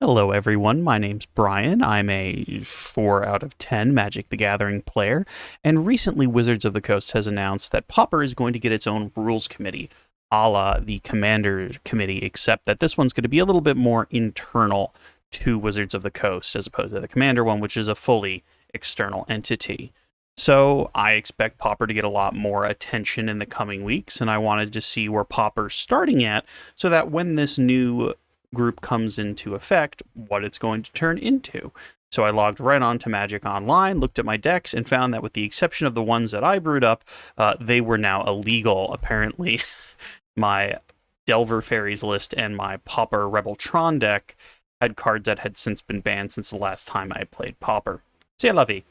Hello everyone, my name's Brian. I'm a 4 out of 10 Magic the Gathering player, and recently Wizards of the Coast has announced that Pauper is going to get its own rules committee, a la the Commander Committee, except that this one's going to be a little bit more internal to Wizards of the Coast, as opposed to the Commander one, which is a fully external entity. So I expect Pauper to get a lot more attention in the coming weeks, and I wanted to see where Pauper's starting at, so that when this new group comes into effect, what it's going to turn into. So I logged right on to Magic Online, looked at my decks, and found that with the exception of the ones that I brewed up, they were now illegal. Apparently, my Delver Fairies list and my Pauper Rebeltron deck had cards that had since been banned since the last time I played Pauper. C'est la vie.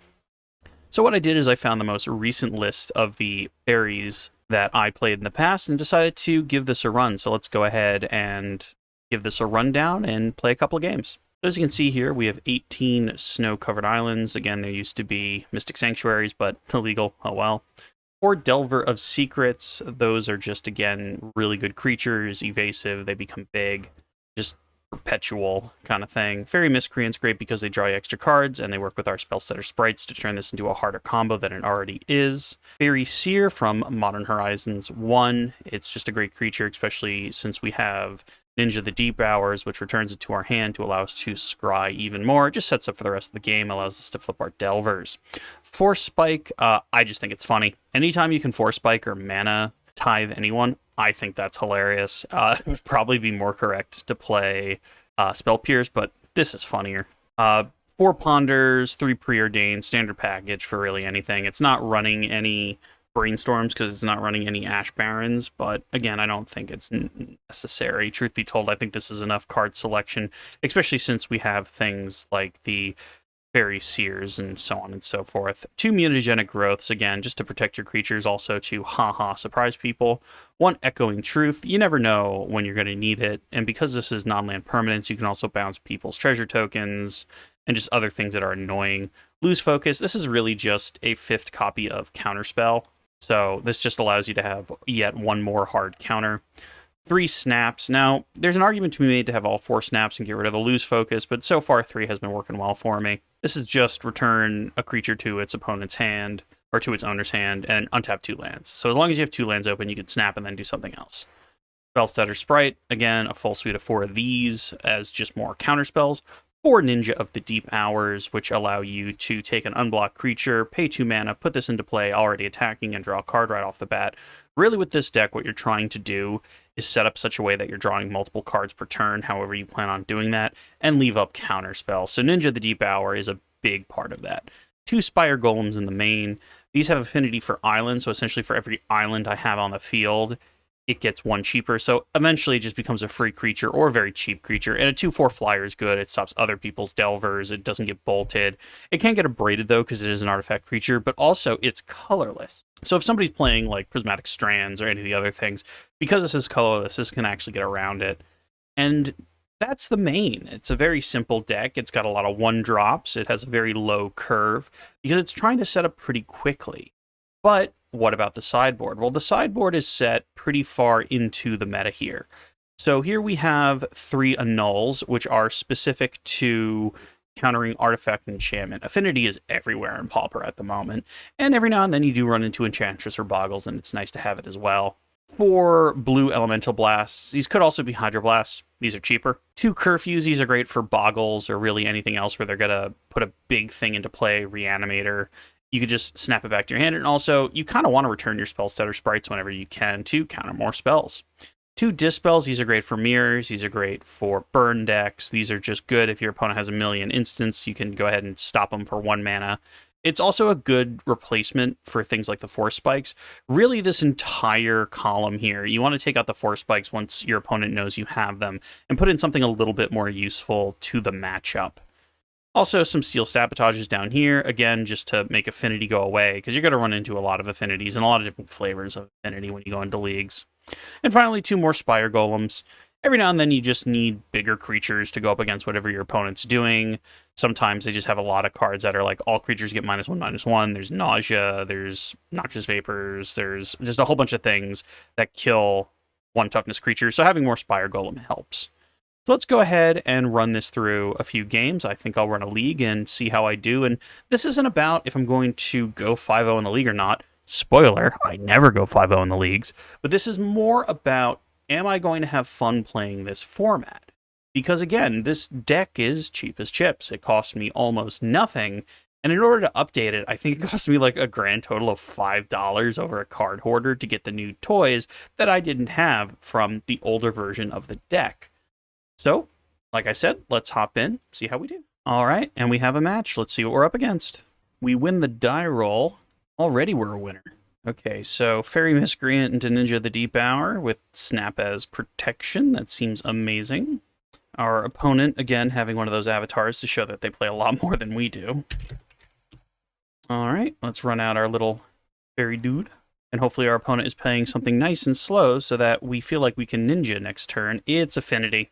So what I did is I found the most recent list of the Fairies that I played in the past and decided to give this a run. So let's go ahead and give this a rundown and play a couple of games. As you can see here, we have 18 snow-covered islands. Again, there used to be Mystic Sanctuaries, but illegal. Oh well. 4 Delver of Secrets. Those are just, again, really good creatures, evasive. They become big, just perpetual kind of thing. Fairy Miscreants, great because they draw you extra cards, and they work with our Spellstutter sprites to turn this into a harder combo than it already is. Fairy Seer from Modern Horizons 1. It's just a great creature, especially since we have Ninja the Deep Hours, which returns it to our hand to allow us to scry even more. It just sets up for the rest of the game, allows us to flip our Delvers. Force Spike, I just think it's funny. Anytime you can Force Spike or mana tithe anyone, I think that's hilarious. It would probably be more correct to play Spell Pierce, but this is funnier. 4 Ponders, 3 Preordained, standard package for really anything. It's not running any Brainstorms because it's not running any Ash Barrens, but again, I don't think it's necessary. Truth be told, I think this is enough card selection, especially since we have things like the Fairy Seers and so on and so forth. 2 Mutagenic Growths, again, just to protect your creatures, also to haha surprise people. 1 Echoing Truth, you never know when you're going to need it, and because this is non-land permanents, you can also bounce people's treasure tokens and just other things that are annoying. Lose Focus, this is really just a 5th copy of Counterspell. So this just allows you to have yet one more hard counter. 3 Snaps. Now, there's an argument to be made to have all 4 snaps and get rid of the Lose Focus, but so far 3 has been working well for me. This is just return a creature to its opponent's hand, or to its owner's hand, and untap 2 lands. So as long as you have 2 lands open, you can snap and then do something else. Spellstutter Sprite, again, a full suite of 4 of these as just more counter spells. 4 Ninja of the Deep Hours, which allow you to take an unblocked creature, pay 2 mana, put this into play, already attacking, and draw a card right off the bat. Really, with this deck, what you're trying to do is set up such a way that you're drawing multiple cards per turn, however you plan on doing that, and leave up counter spells. So Ninja of the Deep Hour is a big part of that. 2 Spire Golems in the main. These have affinity for islands, so essentially for every island I have on the field, it gets 1 cheaper, so eventually it just becomes a free creature or a very cheap creature. And a 2/4 flyer is good. It stops other people's Delvers. It doesn't get bolted. It can get abraded, though, because it is an artifact creature, but also it's colorless. So if somebody's playing like Prismatic Strands or any of the other things, because this is colorless, this can actually get around it. And that's the main. It's a very simple deck. It's got a lot of 1-drops. It has a very low curve because it's trying to set up pretty quickly. But what about the sideboard? Well, the sideboard is set pretty far into the meta here. So here we have 3 Annuls, which are specific to countering artifact enchantment. Affinity is everywhere in Pauper at the moment, and every now and then you do run into Enchantress or Boggles, and it's nice to have it as well. 4 Blue Elemental Blasts. These could also be Hydroblasts. These are cheaper. 2 Curfews. These are great for Boggles or really anything else where they're going to put a big thing into play, Reanimator. You could just snap it back to your hand, and also, you kind of want to return your Spellstutter sprites whenever you can to counter more spells. 2 Dispels, these are great for mirrors, these are great for burn decks, these are just good if your opponent has a million instants, you can go ahead and stop them for 1 mana. It's also a good replacement for things like the Force Spikes. Really, this entire column here, you want to take out the Force Spikes once your opponent knows you have them, and put in something a little bit more useful to the matchup. Also, some Steel Sabotages down here, again, just to make Affinity go away, because you're going to run into a lot of Affinities and a lot of different flavors of Affinity when you go into leagues. And finally, 2 more Spire Golems. Every now and then you just need bigger creatures to go up against whatever your opponent's doing. Sometimes they just have a lot of cards that are like, all creatures get -1/-1. There's Nausea, there's Noxious Vapors, there's just a whole bunch of things that kill 1 toughness creature, so having more Spire Golem helps. So let's go ahead and run this through a few games. I think I'll run a league and see how I do. And this isn't about if I'm going to go 5-0 in the league or not. Spoiler, I never go 5-0 in the leagues. But this is more about, am I going to have fun playing this format? Because again, this deck is cheap as chips. It cost me almost nothing. And in order to update it, I think it cost me like a grand total of $5 over a card hoarder to get the new toys that I didn't have from the older version of the deck. So, like I said, let's hop in, see how we do. All right, and we have a match. Let's see what we're up against. We win the die roll. Already we're a winner. Okay, so Fairy Miscreant into Ninja of the Deep Hour with Snap as protection. That seems amazing. Our opponent, again, having one of those avatars to show that they play a lot more than we do. All right, let's run out our little fairy dude. And hopefully our opponent is playing something nice and slow so that we feel like we can ninja next turn. It's Affinity.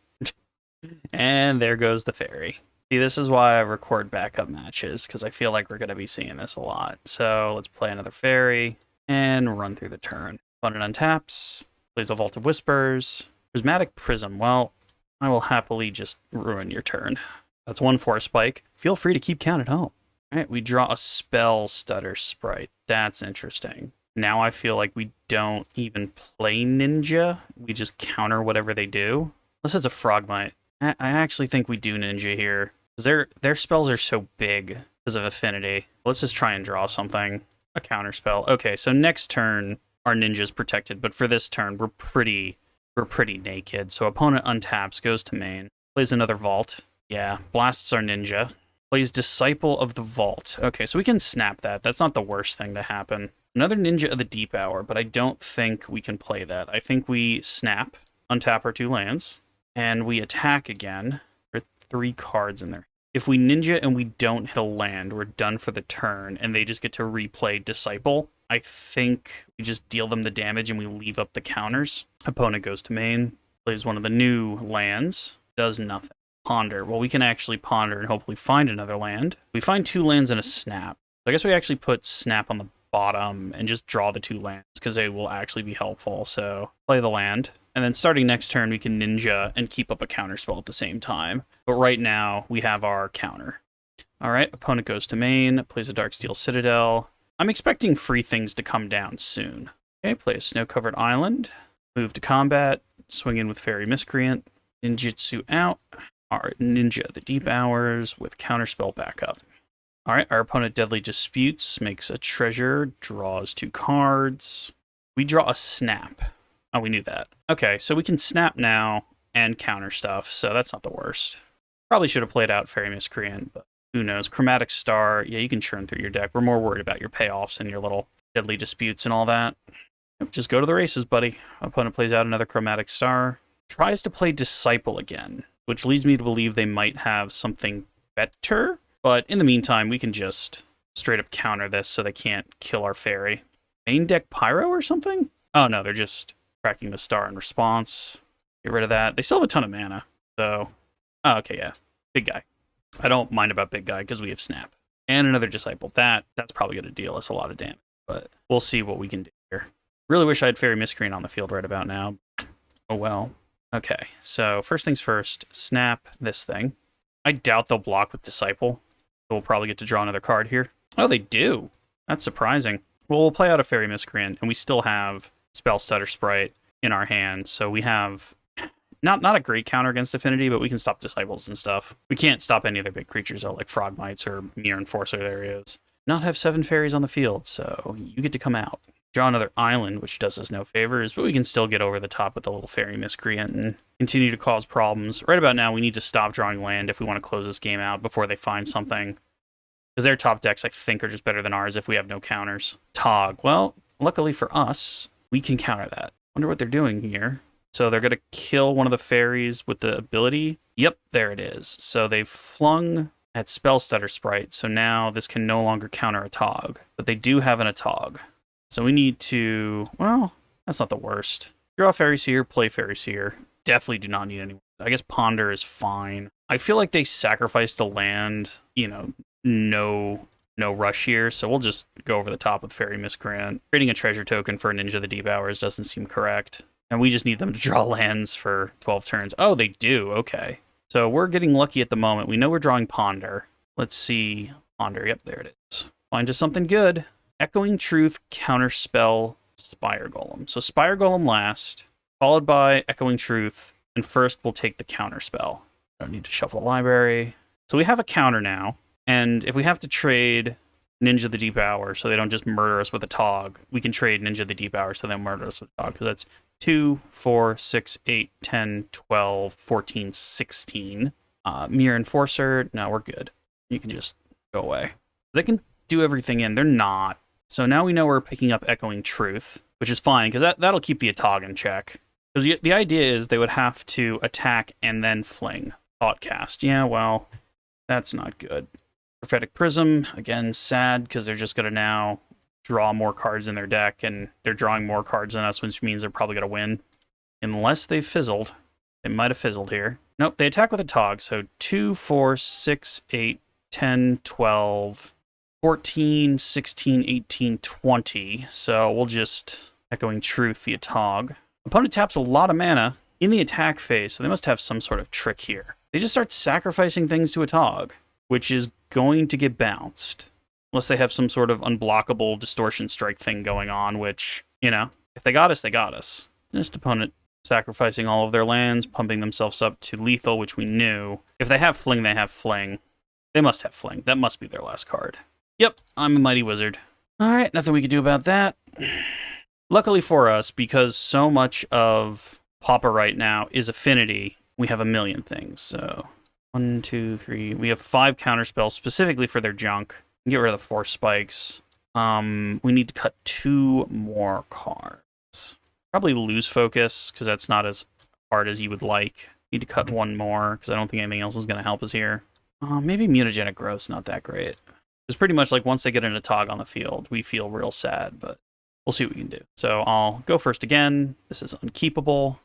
And there goes the fairy. See, this is why I record backup matches, because I feel like we're going to be seeing this a lot. So let's play another fairy and run through the turn. Opponent untaps, plays a Vault of Whispers. Prismatic Prism. Well, I will happily just ruin your turn. That's 1 Force Spike. Feel free to keep count at home. All right, we draw a Spell Stutter Sprite. That's interesting. Now I feel like we don't even play Ninja. We just counter whatever they do. Unless it's a Frogmite. I actually think we do Ninja here. Their spells are so big because of Affinity. Let's just try and draw something. A counter spell. Okay, so next turn, our Ninja's protected. But for this turn, we're pretty naked. So opponent untaps, goes to main. Plays another Vault. Yeah, blasts our Ninja. Plays Disciple of the Vault. Okay, so we can snap that. That's not the worst thing to happen. Another Ninja of the Deep Hour, but I don't think we can play that. I think we snap, untap our 2 lands, and we attack again. There are 3 cards in there. If we Ninja and we don't hit a land, we're done for the turn, and they just get to replay Disciple. I think we just deal them the damage and we leave up the counters. Opponent goes to main, plays one of the new lands, does nothing. Ponder. Well, we can actually ponder and hopefully find another land. We find 2 lands and a snap. So I guess we actually put snap on the bottom and just draw the 2 lands because they will actually be helpful. So play the land. And then starting next turn, we can Ninja and keep up a counter spell at the same time. But right now, we have our counter. All right, opponent goes to main, plays a Darksteel Citadel. I'm expecting free things to come down soon. Okay, play a Snow-Covered Island. Move to combat. Swing in with Fairy Miscreant. Ninjutsu out. Our Ninja of the Deep Hours with Counterspell backup. All right, our opponent Deadly Disputes, makes a treasure, draws 2 cards. We draw a snap. Oh, we knew that. Okay, so we can snap now and counter stuff, so that's not the worst. Probably should have played out Fairy Miscreant, but who knows. Chromatic Star, yeah, you can churn through your deck. We're more worried about your payoffs and your little Deadly Disputes and all that. Just go to the races, buddy. Opponent plays out another Chromatic Star. Tries to play Disciple again, which leads me to believe they might have something better. But in the meantime, we can just straight up counter this so they can't kill our fairy. Main deck Pyro or something? Oh no, they're just cracking the star in response. Get rid of that. They still have a ton of mana, so... Oh, okay, yeah. Big guy. I don't mind about big guy because we have Snap. And another Disciple. That's probably going to deal us a lot of damage, but we'll see what we can do here. Really wish I had Fairy Miscreant on the field right about now. Oh well. Okay, so first things first, snap this thing. I doubt they'll block with Disciple. So we'll probably get to draw another card here. Oh, they do. That's surprising. Well, we'll play out a Fairy Miscreant, and we still have Spell Stutter Sprite in our hand, so we have not a great counter against Affinity, but we can stop Disciples and stuff. We can't stop any other big creatures, though, like Frogmites or Mirror Enforcer areas. Not have 7 fairies on the field, so you get to come out. Draw another island, which does us no favors, but we can still get over the top with the little Fairy Miscreant and continue to cause problems. Right about now, we need to stop drawing land if we want to close this game out before they find something. Because their top decks, I think, are just better than ours if we have no counters. Tog. Well, luckily for us, we can counter that. Wonder what they're doing here. So they're going to kill one of the fairies with the ability. Yep, there it is. So they've flung at Spell Stutter Sprite, so now this can no longer counter a Tog. But they do have an Atog. So we need to... Well, that's not the worst. Draw Fairy Seer, play Fairy Seer. Definitely do not need any... I guess Ponder is fine. I feel like they sacrificed a land, you know, no rush here, so we'll just go over the top with Fairy Miscreant. Creating a treasure token for a Ninja of the Deep Hours doesn't seem correct. And we just need them to draw lands for 12 turns. Oh, they do. Okay. So we're getting lucky at the moment. We know we're drawing Ponder. Let's see. Ponder. Yep, there it is. Find us something good. Echoing Truth, Counterspell, Spire Golem. So Spire Golem last, followed by Echoing Truth, and first we'll take the Counterspell. I don't need to shuffle the library. So we have a counter now, and if we have to trade Ninja the Deep Hour so they don't just murder us with a Tog, we can trade Ninja the Deep Hour so they don't murder us with a Tog, because that's 2, 4, 6, 8, 10, 12, 14, 16. Mirror Enforcer, no, we're good. You can just go away. They can do everything in. They're not. So now we know we're picking up Echoing Truth, which is fine, because that'll keep the Atog in check. Because the idea is they would have to attack and then fling. Thoughtcast. Yeah, well, that's not good. Prophetic Prism, again, sad, because they're just going to now draw more cards in their deck, and they're drawing more cards than us, which means they're probably going to win. Unless they fizzled. They might have fizzled here. Nope, they attack with a Tog, so 2, 4, 6, 8, 10, 12, 14, 16, 18, 20. So we'll just Echoing Truth the Atog. Opponent taps a lot of mana in the attack phase, so they must have some sort of trick here. They just start sacrificing things to Atog, which is going to get bounced. Unless they have some sort of unblockable distortion strike thing going on, which, you know, if they got us, they got us. Just opponent sacrificing all of their lands, pumping themselves up to lethal, which we knew. If they have Fling, they have Fling. They must have Fling. That must be their last card. Yep, I'm a Mighty Wizard. Alright, nothing we can do about that. Luckily for us, because so much of Pauper right now is affinity, we have a million things. So 1, 2, 3. We have 5 counterspells specifically for their junk. Get rid of the 4 spikes. We need to cut 2 more cards. Probably lose focus, because that's not as hard as you would like. Need to cut 1 more, because I don't think anything else is going to help us here. Maybe Mutagenic Growth's not that great. It's pretty much like once they get an Atog on the field, we feel real sad, but we'll see what we can do. So I'll go first again. This is unkeepable.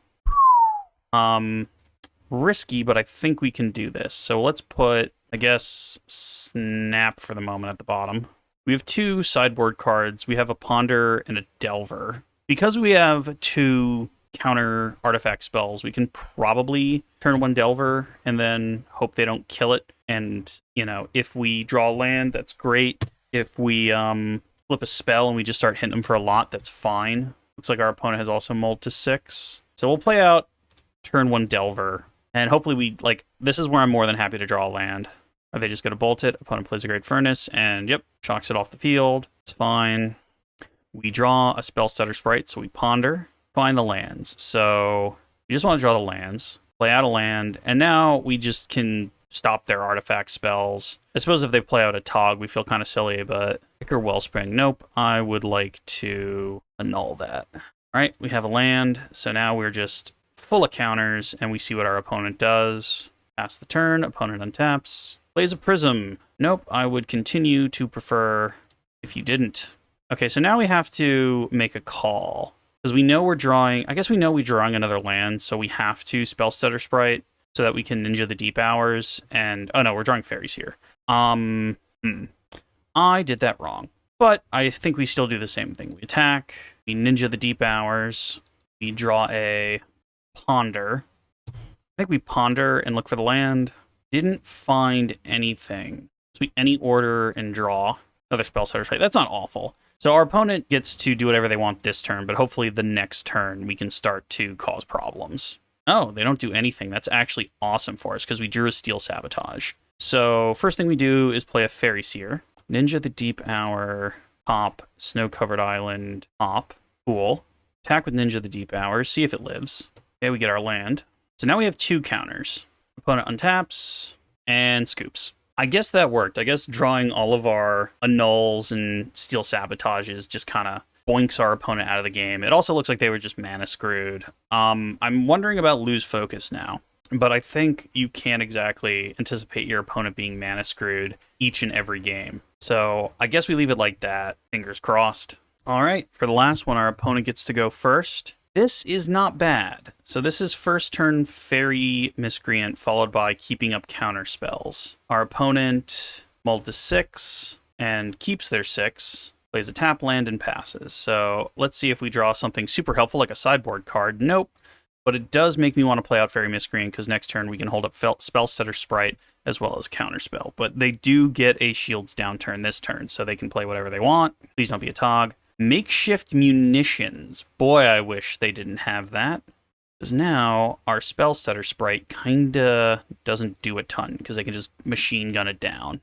Risky, but I think we can do this. So let's put, I guess, Snap for the moment at the bottom. We have 2 sideboard cards. We have a Ponder and a Delver. Because we have 2 counter artifact spells, we can probably turn 1 Delver and then hope they don't kill it. And, you know, if we draw land, that's great. If we flip a spell and we just start hitting them for a lot, that's fine. Looks like our opponent has also mulled to 6. So we'll play out turn 1 Delver. And hopefully we, like, this is where I'm more than happy to draw a land. Are they just going to bolt it? Opponent plays a Great Furnace, and yep, chalks it off the field. It's fine. We draw a Spell Stutter Sprite, so we ponder. Find the lands. So we just want to draw the lands, play out a land, and now we just can stop their artifact spells. I suppose if they play out a Tog, we feel kind of silly, but Ichor Wellspring, nope. I would like to annul that. All right, we have a land, so now we're just full of counters, and we see what our opponent does. Pass the turn, opponent untaps. Plays a Prism. Nope, I would continue to prefer if you didn't. Okay, so now we have to make a call. Because we know we're drawing, I guess we know we're drawing another land, so we have to Spell Stutter Sprite so that we can Ninja the Deep Hours, and, oh no, we're drawing Fairies here. I did that wrong. But I think we still do the same thing. We attack, we Ninja the Deep Hours, we draw a Ponder. I think we ponder and look for the land. Didn't find anything. So we any order and draw. Another Spell Stutter Sprite. That's not awful. So our opponent gets to do whatever they want this turn, but hopefully the next turn we can start to cause problems. Oh, they don't do anything. That's actually awesome for us because we drew a Steel Sabotage. So first thing we do is play a Fairy Seer. Ninja the Deep Hour, pop, Snow-Covered Island, pop. Cool. Attack with Ninja the Deep Hour, see if it lives. Okay, we get our land. So now we have 2 counters. Opponent untaps and scoops. I guess that worked. I guess drawing all of our annuls and Steel Sabotages just kind of boinks our opponent out of the game. It also looks like they were just mana screwed. I'm wondering about lose focus now, but I think you can't exactly anticipate your opponent being mana screwed each and every game. So I guess we leave it like that. Fingers crossed. All right, for the last one, our opponent gets to go first. This is not bad. So this is first turn Fairy Miscreant, followed by keeping up counter spells. Our opponent mulled to 6 and keeps their 6. plays a tap land and passes. So let's see if we draw something super helpful like a sideboard card. Nope. But it does make me want to play out Fairy Miscreant because next turn we can hold up Spellstutter Sprite as well as Counterspell. But they do get a Shields down turn this turn, so they can play whatever they want. Please don't be a Tog. Makeshift Munitions. Boy, I wish they didn't have that. Because now our Spellstutter Sprite kinda doesn't do a ton because they can just machine gun it down.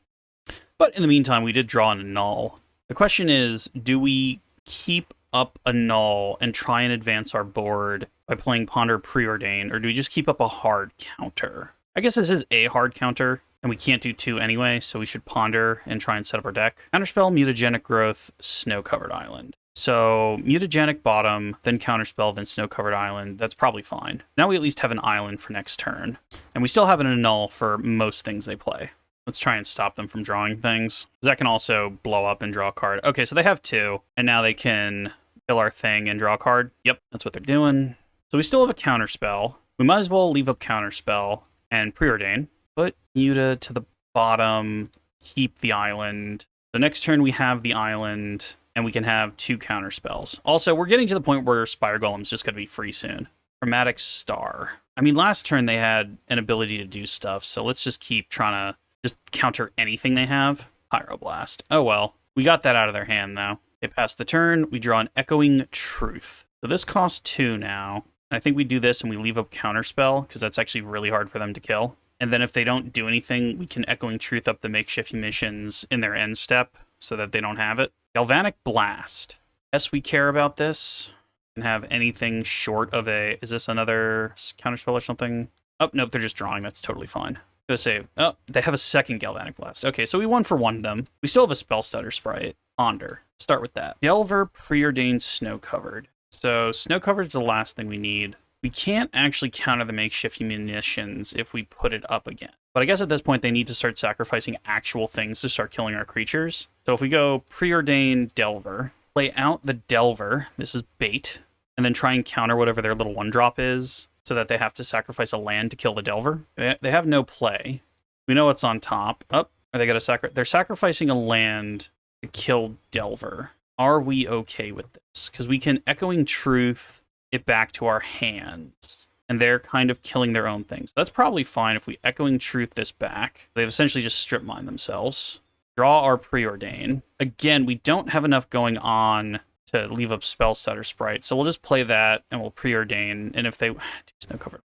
But in the meantime, we did draw an Annul. The question is, do we keep up a null and try and advance our board by playing Ponder Preordain, or do we just keep up a hard counter? I guess this is a hard counter, and we can't do 2 anyway, so we should Ponder and try and set up our deck. Counterspell, Mutagenic Growth, Snow-Covered Island. So Mutagenic bottom, then Counterspell, then Snow-Covered Island. That's probably fine. Now we at least have an island for next turn, and we still have an Annul for most things they play. Let's try and stop them from drawing things. That can also blow up and draw a card. Okay, so they have 2, and now they can kill our thing and draw a card. Yep, that's what they're doing. So we still have a Counterspell. We might as well leave up Counterspell and Preordain. Put Muta to the bottom, keep the island. The next turn we have the island, and we can have 2 Counterspells. Also, we're getting to the point where Spire Golem's just going to be free soon. Chromatic Star. I mean, last turn they had an ability to do stuff, so let's just keep trying to just counter anything they have. Pyroblast. Oh well. We got that out of their hand, though. They pass the turn. We draw an Echoing Truth. So this costs 2 now. I think we do this and we leave up Counterspell, because that's actually really hard for them to kill. And then if they don't do anything, we can Echoing Truth up the Makeshift Munitions in their end step, so that they don't have it. Galvanic Blast. Yes, we care about this. Can have anything short of a... Is this another Counterspell or something? Oh, nope, they're just drawing. That's totally fine. Gonna save. Oh, they have a second Galvanic Blast. Okay, so we 1-for-1'd them. We still have a Spellstutter Sprite. Ponder. Start with that. Delver, Preordained, Snow-Covered. So Snow-Covered is the last thing we need. We can't actually counter the Makeshift Munitions if we put it up again. But I guess at this point they need to start sacrificing actual things to start killing our creatures. So if we go Preordain, Delver, play out the Delver, this is bait, and then try and counter whatever their little 1-drop is, so that they have to sacrifice a land to kill the Delver. They have no play. We know what's on top. Oh, are they going to they're sacrificing a land to kill Delver. Are we okay with this? Because we can Echoing Truth it back to our hands, and they're kind of killing their own things. That's probably fine if we Echoing Truth this back. They've essentially just strip mined themselves. Draw our Preordain. Again, we don't have enough going on to leave up Spellstutter Sprite, so we'll just play that and we'll Preordain. And if they no cover,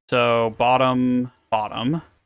so bottom,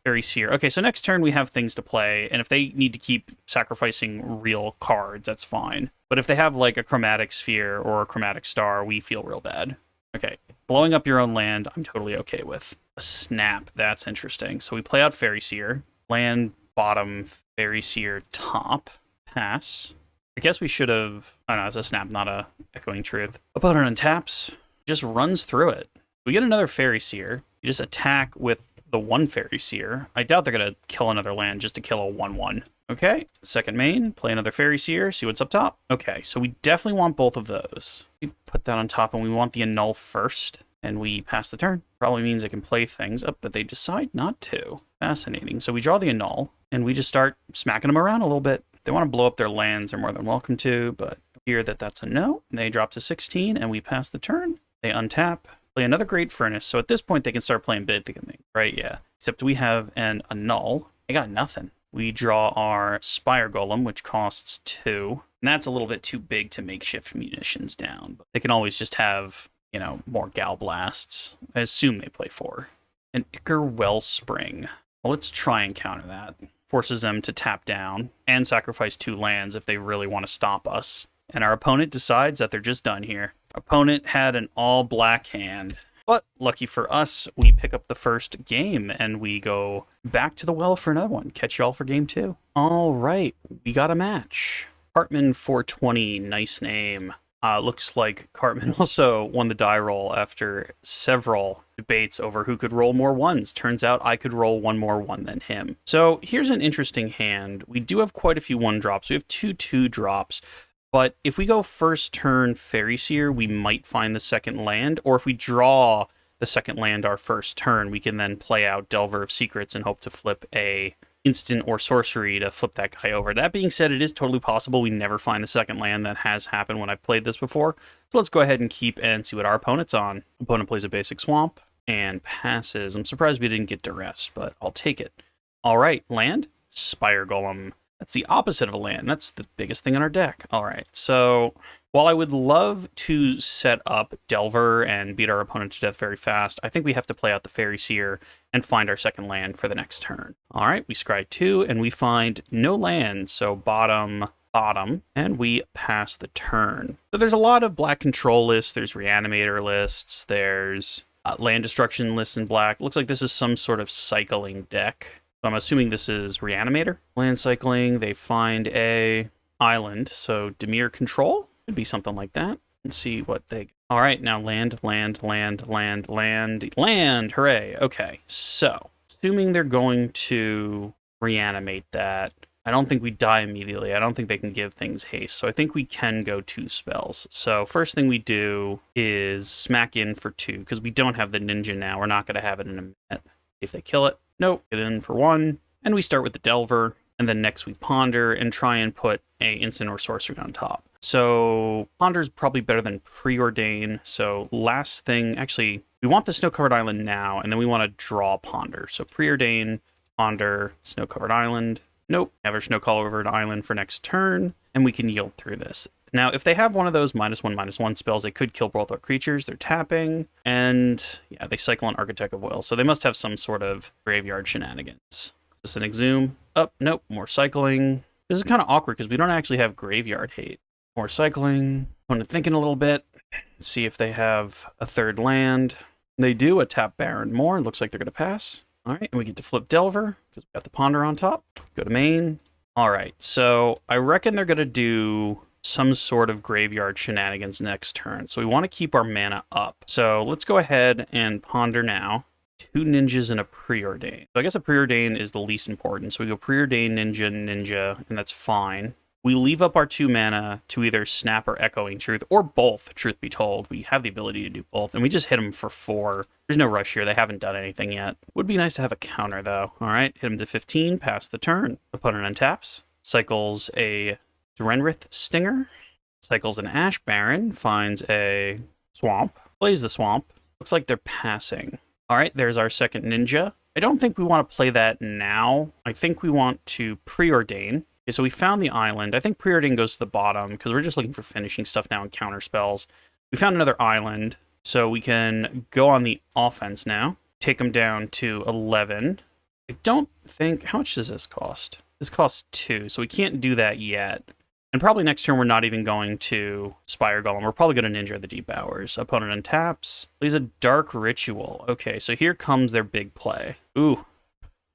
Fairy Seer. Okay, so next turn we have things to play, and if they need to keep sacrificing real cards, that's fine. But if they have like a Chromatic Sphere or a Chromatic Star, we feel real bad. Okay, blowing up your own land, I'm totally okay with. A Snap, that's interesting. So we play out Fairy Seer, land bottom, Fairy Seer top, pass. I guess we should have... Oh no, it's a Snap, not a Echoing Truth. Opponent untaps, just runs through it. We get another Fairy Seer. You just attack with the 1 Fairy Seer. I doubt they're going to kill another land just to kill a 1/1. Okay, second main, play another Fairy Seer, see what's up top. Okay, so we definitely want both of those. We put that on top, and we want the Annul first, and we pass the turn. Probably means they can play things up, but they decide not to. Fascinating. So we draw the Annul, and we just start smacking them around a little bit. If they want to blow up their lands, they're more than welcome to, but here that's a no. They drop to 16, and we pass the turn. They untap, play another Great Furnace, so at this point they can start playing big things, right? Yeah. Except we have an Annul. They got nothing. We draw our Spire Golem, which costs 2. And that's a little bit too big to Makeshift Munitions down. But they can always just have, you know, more Gal Blasts. I assume they play 4. An Ichor Wellspring. Well, let's try and counter that. Forces them to tap down and sacrifice 2 lands if they really want to stop us. And our opponent decides that they're just done here. Opponent had an all-black hand. But lucky for us, we pick up the first game and we go back to the well for another one. Catch you all for game 2. All right, we got a match. Cartman 420, nice name. Looks like Cartman also won the die roll after several debates over who could roll more 1s. Turns out I could roll 1 more 1 than him. So here's an interesting hand. We do have quite a few 1-drops. We have 2 2-drops. But if we go first turn Fairy Seer, we might find the second land. Or if we draw the second land our first turn, we can then play out Delver of Secrets and hope to flip a instant or sorcery to flip that guy over. That being said, it is totally possible we never find the second land. That has happened when I've played this before. So let's go ahead and keep and see what our opponent's on. Opponent plays a basic swamp and passes. I'm surprised we didn't get duress, but I'll take it. All right, land, Spire Golem. That's the opposite of a land. That's the biggest thing in our deck. All right, so while I would love to set up Delver and beat our opponent to death very fast, I think we have to play out the Fairies here and find our second land for the next turn. All right, we scry 2, and we find no lands, so bottom, and we pass the turn. So there's a lot of black control lists, there's Reanimator lists, there's land destruction lists in black. Looks like this is some sort of cycling deck. So I'm assuming this is Reanimator. Land cycling, they find a island, so Dimir control? Could be something like that. Let's see what they... All right, now land, hooray. Okay, so assuming they're going to reanimate that, I don't think we die immediately. I don't think they can give things haste, so I think we can go 2 spells. So first thing we do is smack in for 2, because we don't have the ninja now. We're not going to have it in a minute. If they kill it, nope, get in for 1, and we start with the Delver, and then next we ponder and try and put a instant or sorcery on top. So Ponder's probably better than Preordain. So last thing, actually, we want the Snow-Covered Island now, and then we want to draw Ponder. So Preordain, Ponder, Snow-Covered Island. Nope, have our Snow-Covered Island for next turn, and we can yield through this. Now, if they have one of those -1/-1 spells, they could kill both our creatures. They're tapping, and yeah, they cycle an Architect of Will. So they must have some sort of graveyard shenanigans. Is this an Exhume? Oh, nope, more cycling. This is kind of awkward because we don't actually have graveyard hate. More cycling. I'm thinking a little bit. See if they have a third land. They do, a tap Baron more. It looks like they're going to pass. All right, and we get to flip Delver because we got the Ponder on top. Go to main. All right, so I reckon they're going to do some sort of graveyard shenanigans next turn. So we want to keep our mana up. So let's go ahead and Ponder now. 2 ninjas and a Preordain. So I guess a Preordain is the least important. So we go Preordain, ninja, and that's fine. We leave up our 2 mana to either Snap or Echoing Truth, or both, truth be told. We have the ability to do both, and we just hit them for 4. There's no rush here. They haven't done anything yet. Would be nice to have a counter, though. All right, hit them to 15, pass the turn. Opponent untaps, cycles a Drenrith Stinger, cycles an Ash Baron, finds a Swamp, plays the Swamp. Looks like they're passing. All right, there's our second ninja. I don't think we want to play that now. I think we want to Preordain. Okay, so we found the island. I think Preordain goes to the bottom because we're just looking for finishing stuff now and counter spells. We found another island, so we can go on the offense now. Take them down to 11. I don't think... How much does this cost? This costs 2, so we can't do that yet. And probably next turn we're not even going to Spire Golem. We're probably going to Ninja the Deep Hours. Opponent untaps. Plays a Dark Ritual. Okay, so here comes their big play. Ooh.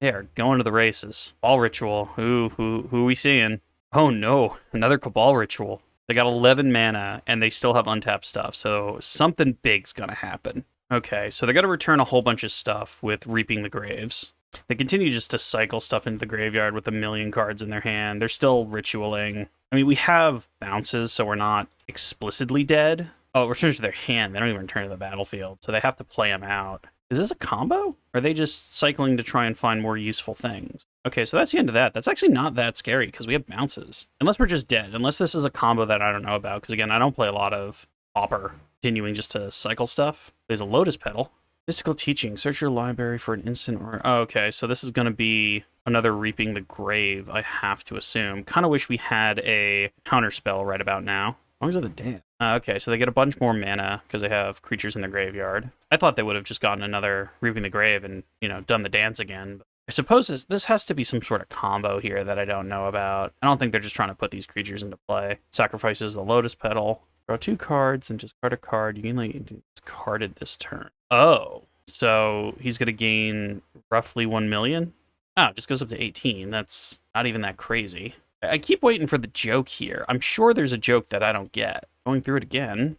They are going to the races. Cabal Ritual. Ooh, who are we seeing? Oh no, another Cabal Ritual. They got 11 mana, and they still have untapped stuff, so something big's gonna happen. Okay, so they're gonna return a whole bunch of stuff with Reaping the Graves. They continue just to cycle stuff into the graveyard with a million cards in their hand. They're still ritualing. I mean, we have bounces, so we're not explicitly dead. Oh, it returns to their hand. They don't even return to the battlefield, so they have to play them out. Is this a combo? Or are they just cycling to try and find more useful things? Okay, so that's the end of that. That's actually not that scary, because we have bounces. Unless we're just dead. Unless this is a combo that I don't know about, because again, I don't play a lot of Pauper, continuing just to cycle stuff. There's a Lotus Petal. Mystical Teaching. Search your library for an instant or... Oh, okay, so this is going to be another Reaping the Grave, I have to assume. Kind of wish we had a counterspell right about now. How long is it a dance? Okay, so they get a bunch more mana because they have creatures in their graveyard. I thought they would have just gotten another Reaping the Grave and, you know, done the dance again. But I suppose this has to be some sort of combo here that I don't know about. I don't think they're just trying to put these creatures into play. Sacrifices the Lotus Petal. Draw 2 cards and just card a card. You can like discarded this turn. Oh, so he's going to gain roughly 1 million? Oh, it just goes up to 18. That's not even that crazy. I keep waiting for the joke here. I'm sure there's a joke that I don't get. Going through it again.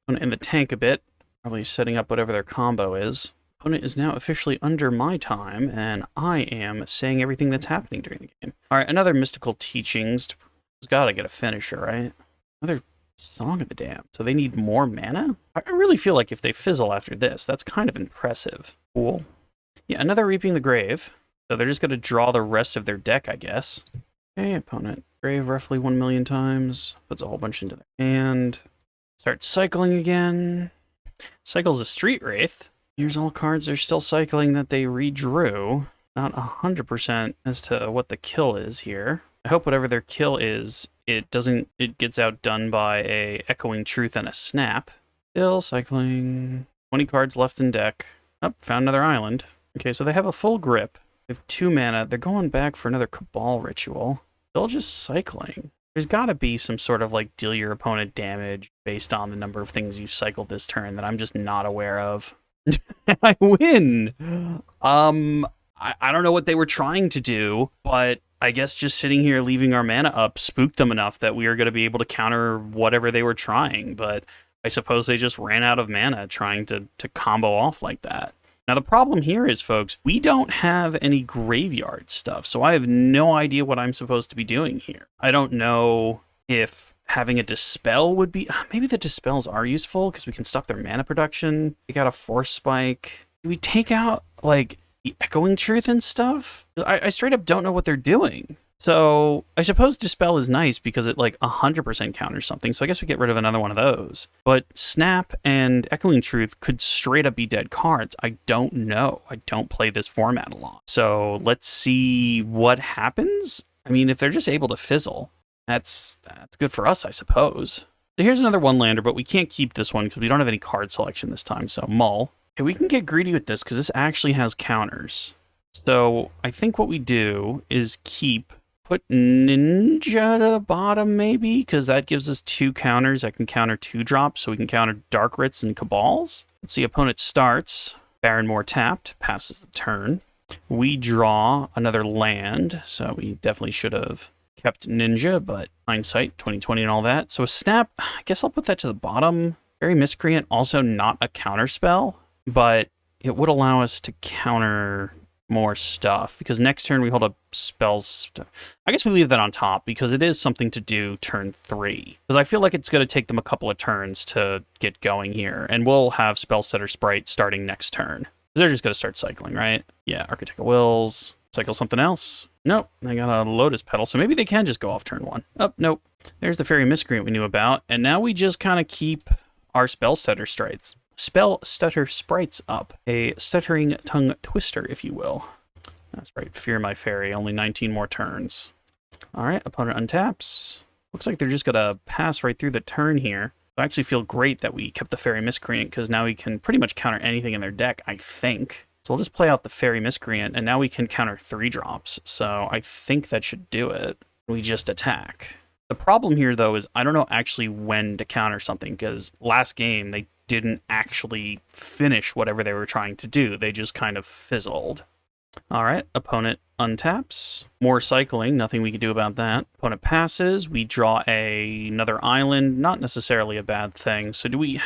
In the tank a bit. Probably setting up whatever their combo is. Opponent is now officially under my time, and I am saying everything that's happening during the game. All right, another Mystical Teachings. It's got to get a finisher, right? Another Song of the Damned. So they need more mana? I really feel like if they fizzle after this, that's kind of impressive. Cool. Yeah, another Reaping the Grave. So they're just going to draw the rest of their deck, I guess. Okay, opponent grave roughly 1 million times. Puts a whole bunch into their hand. Starts cycling again. Cycles a Street Wraith. Here's all cards they're still cycling that they redrew. Not 100% as to what the kill is here. I hope whatever their kill is, it gets outdone by a Echoing Truth and a Snap. Still cycling. 20 cards left in deck. Oh, found another island. Okay, so they have a full grip. They have 2 mana. They're going back for another Cabal Ritual. Still just cycling. There's got to be some sort of like deal your opponent damage based on the number of things you've cycled this turn that I'm just not aware of. I win! I don't know what they were trying to do, but I guess just sitting here leaving our mana up spooked them enough that we are going to be able to counter whatever they were trying, but I suppose they just ran out of mana trying to combo off like that. Now, the problem here is, folks, we don't have any graveyard stuff, so I have no idea what I'm supposed to be doing here. I don't know if having a Dispel would be... Maybe the Dispels are useful, because we can stop their mana production. We got a Force Spike. Do we take out, like, the Echoing Truth and stuff? I straight up don't know what they're doing. So I suppose Dispel is nice because it like 100% counters something. So I guess we get rid of another one of those. But Snap and Echoing Truth could straight up be dead cards. I don't know. I don't play this format a lot. So let's see what happens. I mean, if they're just able to fizzle, that's good for us, I suppose. So here's another 1-lander, but we can't keep this one because we don't have any card selection this time. So mull. Okay, we can get greedy with this because this actually has counters. So I think what we do is put Ninja to the bottom, maybe, because that gives us 2 counters. I can counter 2 drops, so we can counter Dark Writs and Cabals. Let's see, opponent starts. Barrenmore tapped, passes the turn. We draw another land, so we definitely should have kept Ninja, but hindsight, 2020 and all that. So a Snap, I guess I'll put that to the bottom. Very Miscreant, also not a counter spell, but it would allow us to counter more stuff, because next turn we hold up spells. I guess we leave that on top because it is something to do turn 3, because I feel like it's going to take them a couple of turns to get going here, and we'll have Spellsetter Sprite starting next turn. They're just going to start cycling, right? Yeah, Architect of Wills, cycle something else. Nope, they got a Lotus Petal, so maybe they can just go off turn 1. Oh, nope. There's the Fairy Miscreant we knew about, and now we just kind of keep our Spellsetter Sprites up. A stuttering tongue twister, if you will. That's right, Fear My Fairy. Only 19 more turns. All right, opponent untaps. Looks like they're just going to pass right through the turn here. I actually feel great that we kept the Fairy Miscreant, because now we can pretty much counter anything in their deck, I think. So we'll just play out the Fairy Miscreant, and now we can counter 3 drops. So I think that should do it. We just attack. The problem here, though, is I don't know actually when to counter something, because last game they didn't actually finish whatever they were trying to do. They just kind of fizzled. All right, opponent untaps. More cycling, nothing we can do about that. Opponent passes, we draw another island, not necessarily a bad thing. So do we...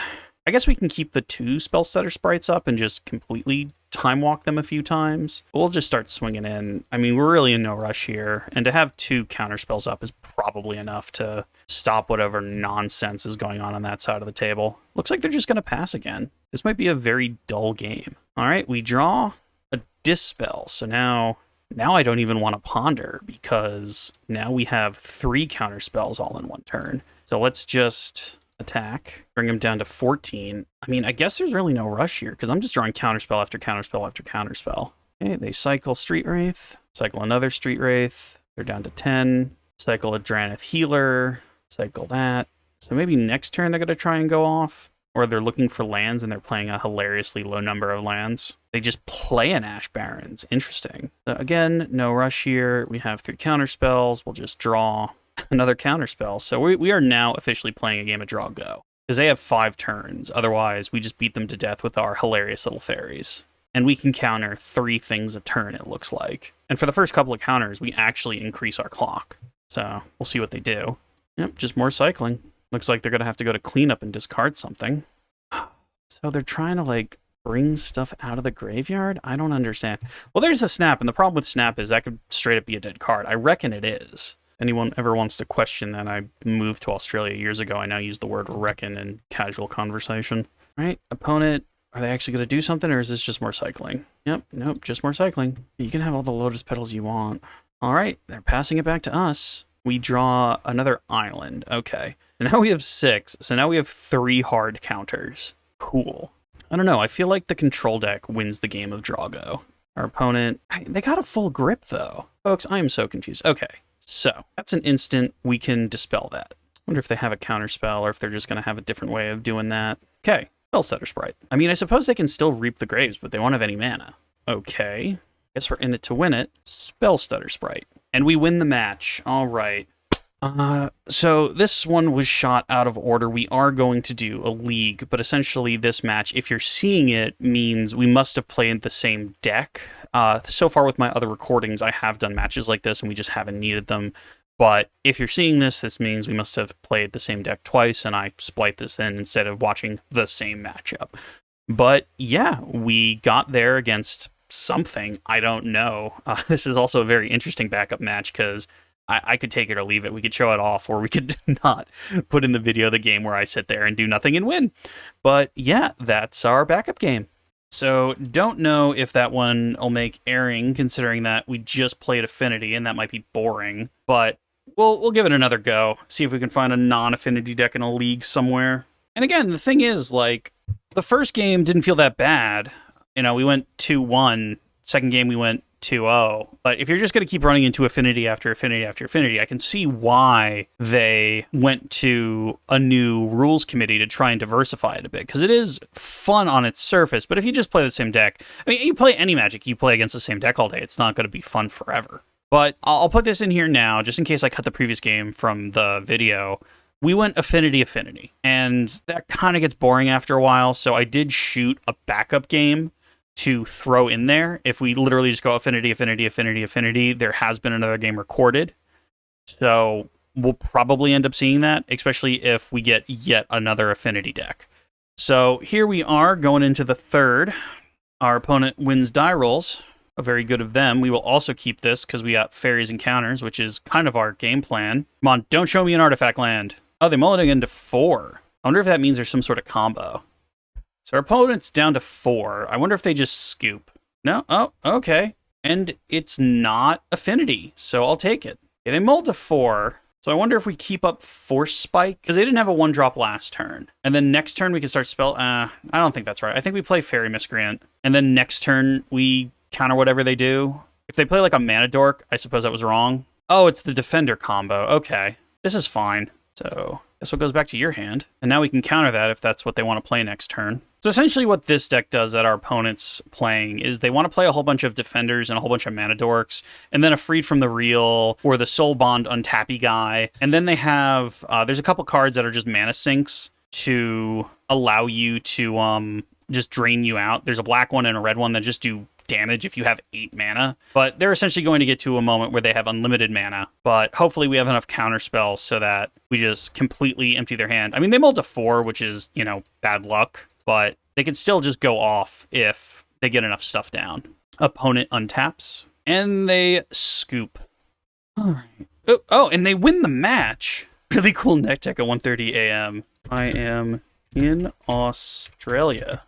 I guess we can keep the 2 Spellsetter Sprites up and just completely time walk them a few times. We'll just start swinging in. I mean, we're really in no rush here, and to have 2 counter spells up is probably enough to stop whatever nonsense is going on that side of the table. Looks like they're just going to pass again. This might be a very dull game. All right, we draw a Dispel. So now I don't even want to ponder, because now we have 3 counter spells all in one turn. So let's just attack, bring him down to 14. I mean, I guess there's really no rush here, because I'm just drawing counterspell after counterspell after counterspell. Okay, they cycle Street Wraith, cycle another Street Wraith, they're down to 10, cycle a Draneth Healer, cycle that. So maybe next turn they're going to try and go off, or they're looking for lands and they're playing a hilariously low number of lands. They just play an Ash Barrens. Interesting. So again, no rush here. We have 3 counterspells. We'll just draw another counterspell. So we are now officially playing a game of draw go, because they have 5 turns. Otherwise, we just beat them to death with our hilarious little fairies. And we can counter 3 things a turn, it looks like. And for the first couple of counters, we actually increase our clock. So we'll see what they do. Yep, just more cycling. Looks like they're going to have to go to cleanup and discard something. So they're trying to, like, bring stuff out of the graveyard? I don't understand. Well, there's a Snap, and the problem with Snap is that could straight up be a dead card. I reckon it is. Anyone ever wants to question that, I moved to Australia years ago. I now use the word reckon in casual conversation. All right, opponent Are they actually going to do something, or is this just more cycling? Yep, nope, just more cycling. You can have all the lotus petals you want. All right, they're passing it back to us. We draw another island. Okay. And now we have 6, so now we have 3 hard counters. Cool. I don't know, I feel like the control deck wins the game of Drago. Our opponent, they got a full grip, though. Folks, I am so confused. Okay, so that's an instant. We can dispel that. Wonder if they have a counter spell, or if they're just going to have a different way of doing that. Okay. Spellstutter Sprite. I mean, I suppose they can still reap the graves, but they won't have any mana. Okay. Guess we're in it to win it. Spellstutter Sprite. And we win the match. All right. So this one was shot out of order. We are going to do a league, but essentially this match, if you're seeing it, means we must have played the same deck. So far with my other recordings, I have done matches like this, and we just haven't needed them. But if you're seeing this, this means we must have played the same deck twice, and I spliced this in instead of watching the same matchup. But yeah, we got there against something. I don't know. This is also a very interesting backup match because I could take it or leave it. We could show it off, or we could not put in the video of the game where I sit there and do nothing and win. But yeah, that's our backup game. So don't know if that one will make airing, considering that we just played Affinity, and that might be boring. But we'll give it another go, see if we can find a non-Affinity deck in a league somewhere. And again, the thing is, like, the first game didn't feel that bad. You know, we went 2-1. Second game, we went 2-0. But if you're just going to keep running into Affinity after Affinity after Affinity, I can see why they went to a new rules committee to try and diversify it a bit. Because it is fun on its surface, but if you just play the same deck, I mean, you play any Magic, you play against the same deck all day, it's not going to be fun forever. But I'll put this in here now, just in case I cut the previous game from the video. We went Affinity, and that kind of gets boring after a while, so I did shoot a backup game to throw in there. If we literally just go Affinity, there has been another game recorded. So we'll probably end up seeing that, especially if we get yet another Affinity deck. So here we are going into the third. Our opponent wins die rolls. A very good of them. We will also keep this because we got Fairies and counters, which is kind of our game plan. Come on, don't show me an artifact land. Oh, they mulligan into 4. I wonder if that means there's some sort of combo. So our opponent's down to 4. I wonder if they just scoop. No? Oh, okay. And it's not Affinity, so I'll take it. Okay, they mulled to 4. So I wonder if we keep up Force Spike, because they didn't have a 1-drop last turn. And then next turn we can start spell... I don't think that's right. I think we play Fairy Miscreant. And then next turn we counter whatever they do. If they play like a Mana Dork, I suppose that was wrong. Oh, it's the Defender combo. Okay. This is fine. So guess what goes back to your hand. And now we can counter that if that's what they want to play next turn. So essentially what this deck does that our opponent's playing is they want to play a whole bunch of Defenders and a whole bunch of Mana Dorks, and then a Freed from the Real or the Soul Bond untappy guy. And then they have, there's a couple cards that are just mana sinks to allow you to just drain you out. There's a black one and a red one that just do damage if you have 8 mana, but they're essentially going to get to a moment where they have unlimited mana, but hopefully we have enough counter spells so that we just completely empty their hand. I mean, they mulled to 4, which is, you know, bad luck, but they could still just go off if they get enough stuff down. Opponent untaps, and they scoop. All right. Oh, and they win the match. Really cool neck deck at 1:30 a.m. I am in Australia.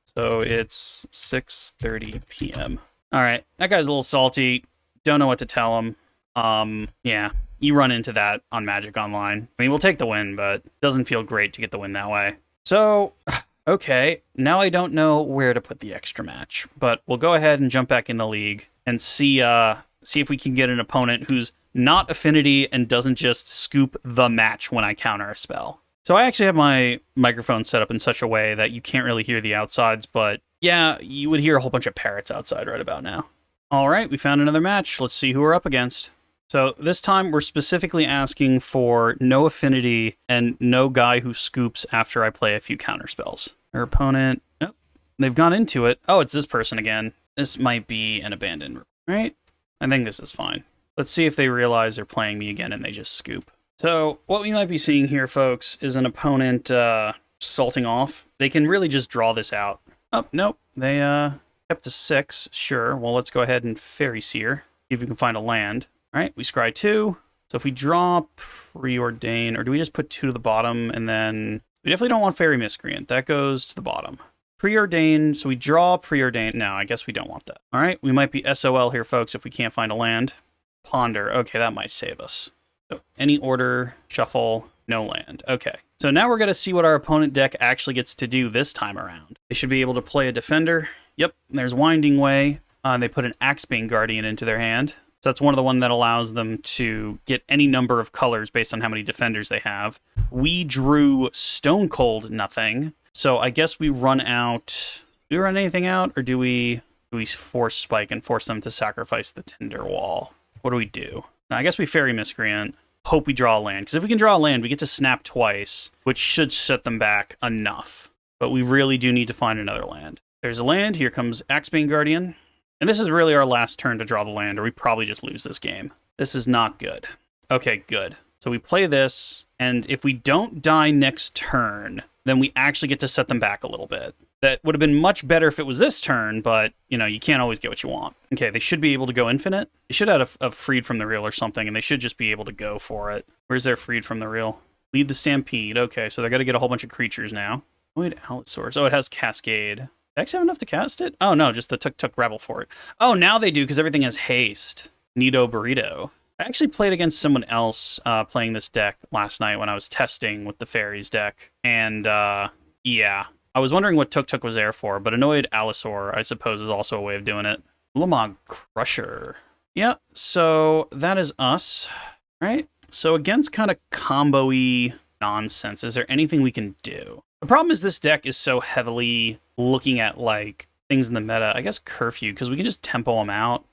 So it's 6:30 p.m. All right, that guy's a little salty. Don't know what to tell him. Yeah, you run into that on Magic Online. I mean, we'll take the win, but it doesn't feel great to get the win that way. So, okay, now I don't know where to put the extra match, but we'll go ahead and jump back in the league and see if we can get an opponent who's not Affinity and doesn't just scoop the match when I counter a spell. So I actually have my microphone set up in such a way that you can't really hear the outsides, but yeah, you would hear a whole bunch of parrots outside right about now. All right, we found another match. Let's see who we're up against. So this time we're specifically asking for no Affinity and no guy who scoops after I play a few counter spells. Our opponent, oh, they've gone into it. Oh, it's this person again. This might be an abandoned, right? I think this is fine. Let's see if they realize they're playing me again and they just scoop. So what we might be seeing here, folks, is an opponent salting off. They can really just draw this out. Oh, nope. They kept to 6. Sure. Well, let's go ahead and Fairy Seer. See if we can find a land. All right, we scry 2. So if we draw Preordain, or do we just put 2 to the bottom and then... We definitely don't want Fairy Miscreant. That goes to the bottom. Preordain, so we draw preordain. No, I guess we don't want that. All right, we might be SOL here, folks, if we can't find a land. Ponder, okay, that might save us. So any order, shuffle, no land. Okay, so now we're going to see what our opponent deck actually gets to do this time around. They should be able to play a defender. Yep, there's Winding Way. They put an Axebane Guardian into their hand. So that's one of the one that allows them to get any number of colors based on how many defenders they have. We drew Stone Cold nothing. So I guess we run out. Do we run anything out, or do we force Spike and force them to sacrifice the Tinder Wall? What do we do? Now, I guess we Fairy Miscreant. Hope we draw a land, because if we can draw a land, we get to snap twice, which should set them back enough. But we really do need to find another land. There's a land. Here comes Axebane Guardian. And this is really our last turn to draw the land, or we probably just lose this game. This is not good. Okay, good. So we play this, and if we don't die next turn, then we actually get to set them back a little bit. That would have been much better if it was this turn, but, you know, you can't always get what you want. Okay, they should be able to go infinite. They should have a Freed from the Real or something, and they should just be able to go for it. Where's their Freed from the Real? Lead the Stampede. Okay, so they're going to get a whole bunch of creatures now. Void Outlet Source. Oh, it has Cascade. Do I actually have enough to cast it? Oh, no, just the Tuk Rebel for it. Oh, now they do, because everything has haste. Nido Burrito. I actually played against someone else playing this deck last night when I was testing with the Fairies deck. And, yeah. I was wondering what Tuk was there for, but Annoyed Allosaur, I suppose, is also a way of doing it. Ulamog Crusher. Yeah, so that is us, right? So against kind of combo-y nonsense, is there anything we can do? The problem is this deck is so heavily looking at, like, things in the meta. I guess Curfew, because we can just tempo them out.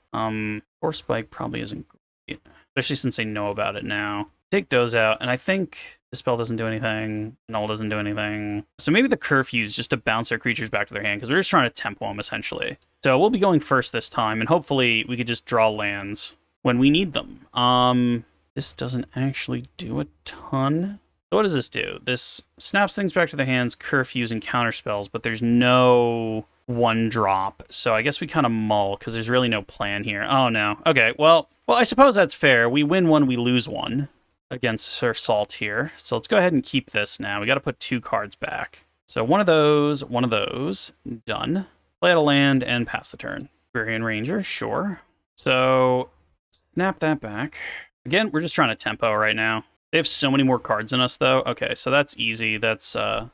Force Spike probably isn't great, especially since they know about it now. Take those out, and I think Dispel doesn't do anything, Null doesn't do anything. So maybe the Curfew is just to bounce our creatures back to their hand, because we're just trying to tempo them, essentially. So we'll be going first this time, and hopefully we could just draw lands when we need them. This doesn't actually do a ton. So what does this do? This snaps things back to their hands, curfews, and counter spells, but there's no one drop. So I guess we kind of mull, because there's really no plan here. Oh, no. Okay, well, I suppose that's fair. We win one, we lose one against Sir Salt here. So let's go ahead and keep this now. We got to put 2 cards back. So one of those, done. Play out a land and pass the turn. Agrarian Ranger, sure. So snap that back. Again, we're just trying to tempo right now. They have so many more cards than us, though. Okay, so that's easy. That's an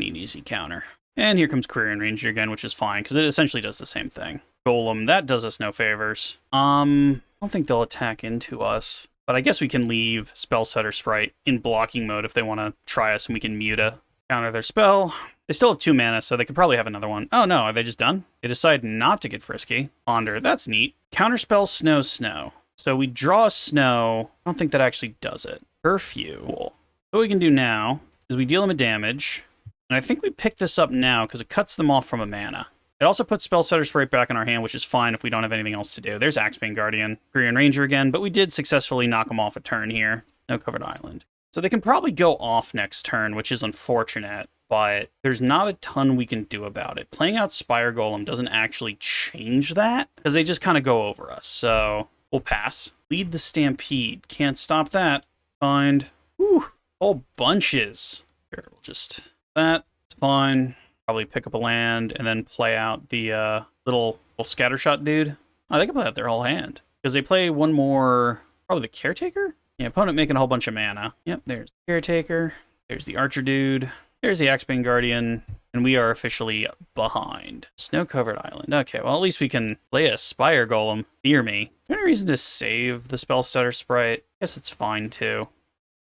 easy counter. And here comes Agrarian Ranger again, which is fine, because it essentially does the same thing. Golem, that does us no favors. I don't think they'll attack into us. But I guess we can leave Spellsetter Sprite in blocking mode if they want to try us, and we can Muta. Counter their spell. They still have 2 mana, so they could probably have another one. Oh, no, are they just done? They decide not to get frisky. Ponder, that's neat. Counterspell Snow, Snow. So we draw Snow. I don't think that actually does it. Curfew. Cool. What we can do now is we deal them a damage. And I think we pick this up now because it cuts them off from a mana. It also puts Spellsetter Sprite back in our hand, which is fine if we don't have anything else to do. There's Axebane Guardian, Agrarian Ranger again, but we did successfully knock them off a turn here. No covered island. So they can probably go off next turn, which is unfortunate, but there's not a ton we can do about it. Playing out Spire Golem doesn't actually change that, because they just kind of go over us. So we'll pass. Lead the Stampede. Can't stop that. Find. Whew. Whole bunches. Here, we'll just. That's fine. Probably pick up a land and then play out the little scattershot dude. Oh, they can play out their whole hand. Because they play one more. Probably the Caretaker? Yeah, opponent making a whole bunch of mana. Yep, there's the Caretaker. There's the Archer dude. There's the Axebane Guardian. And we are officially behind. Snow-covered island. Okay, well, at least we can play a Spire Golem. Fear me. Is there any reason to save the Spellstutter Sprite? I guess it's fine, too.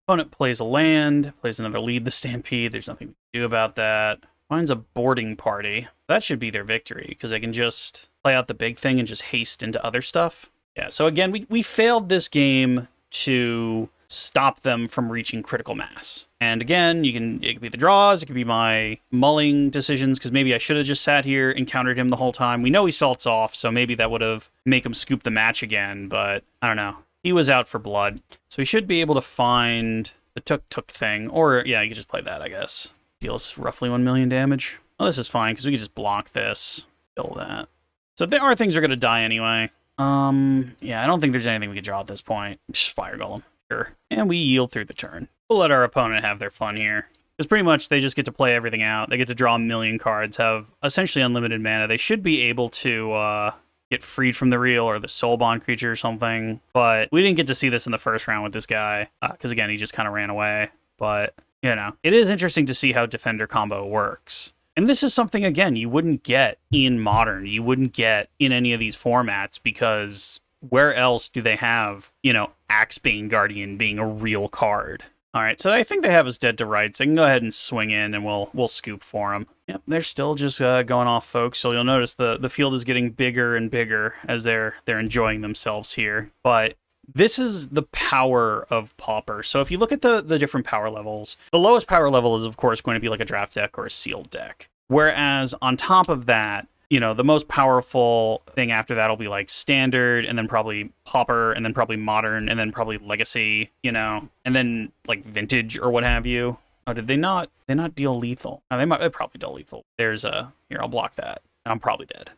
Opponent plays a land, plays another Lead the Stampede. There's nothing we can do about that. Finds a boarding party. That should be their victory, because they can just play out the big thing and just haste into other stuff. Yeah, so again, we failed this game to stop them from reaching critical mass. And again, it could be the draws, it could be my mulling decisions, because maybe I should have just sat here and countered him the whole time. We know he salts off, so maybe that would have made him scoop the match again, but I don't know. He was out for blood. So we should be able to find the Tuk thing, or yeah, you could just play that, I guess. Deals roughly 1 million damage. Well, this is fine, because we could just block this, kill that. So there are things that are going to die anyway. Yeah, I don't think there's anything we could draw at this point. Just Fire Golem, sure. And we yield through the turn. We'll let our opponent have their fun here. Because pretty much they just get to play everything out. They get to draw a million cards, have essentially unlimited mana. They should be able to get freed from the reel or the soulbond creature or something. But we didn't get to see this in the first round with this guy. Because again, he just kind of ran away. But, you know, it is interesting to see how Defender combo works. And this is something, again, you wouldn't get in Modern. You wouldn't get in any of these formats because where else do they have, you know, Axebane Guardian being a real card? All right, so I think they have us dead to rights. I can go ahead and swing in, and we'll scoop for them. Yep, they're still just going off, folks. So you'll notice the field is getting bigger and bigger as they're enjoying themselves here. But this is the power of Pauper. So if you look at the different power levels, the lowest power level is, of course, going to be like a draft deck or a sealed deck. Whereas on top of that, you know, the most powerful thing after that will be like standard, and then probably Pauper, and then probably modern, and then probably legacy, you know, and then like vintage or what have you. Oh, did they not deal lethal? Oh, they probably deal lethal. There's here, I'll block that. I'm probably dead.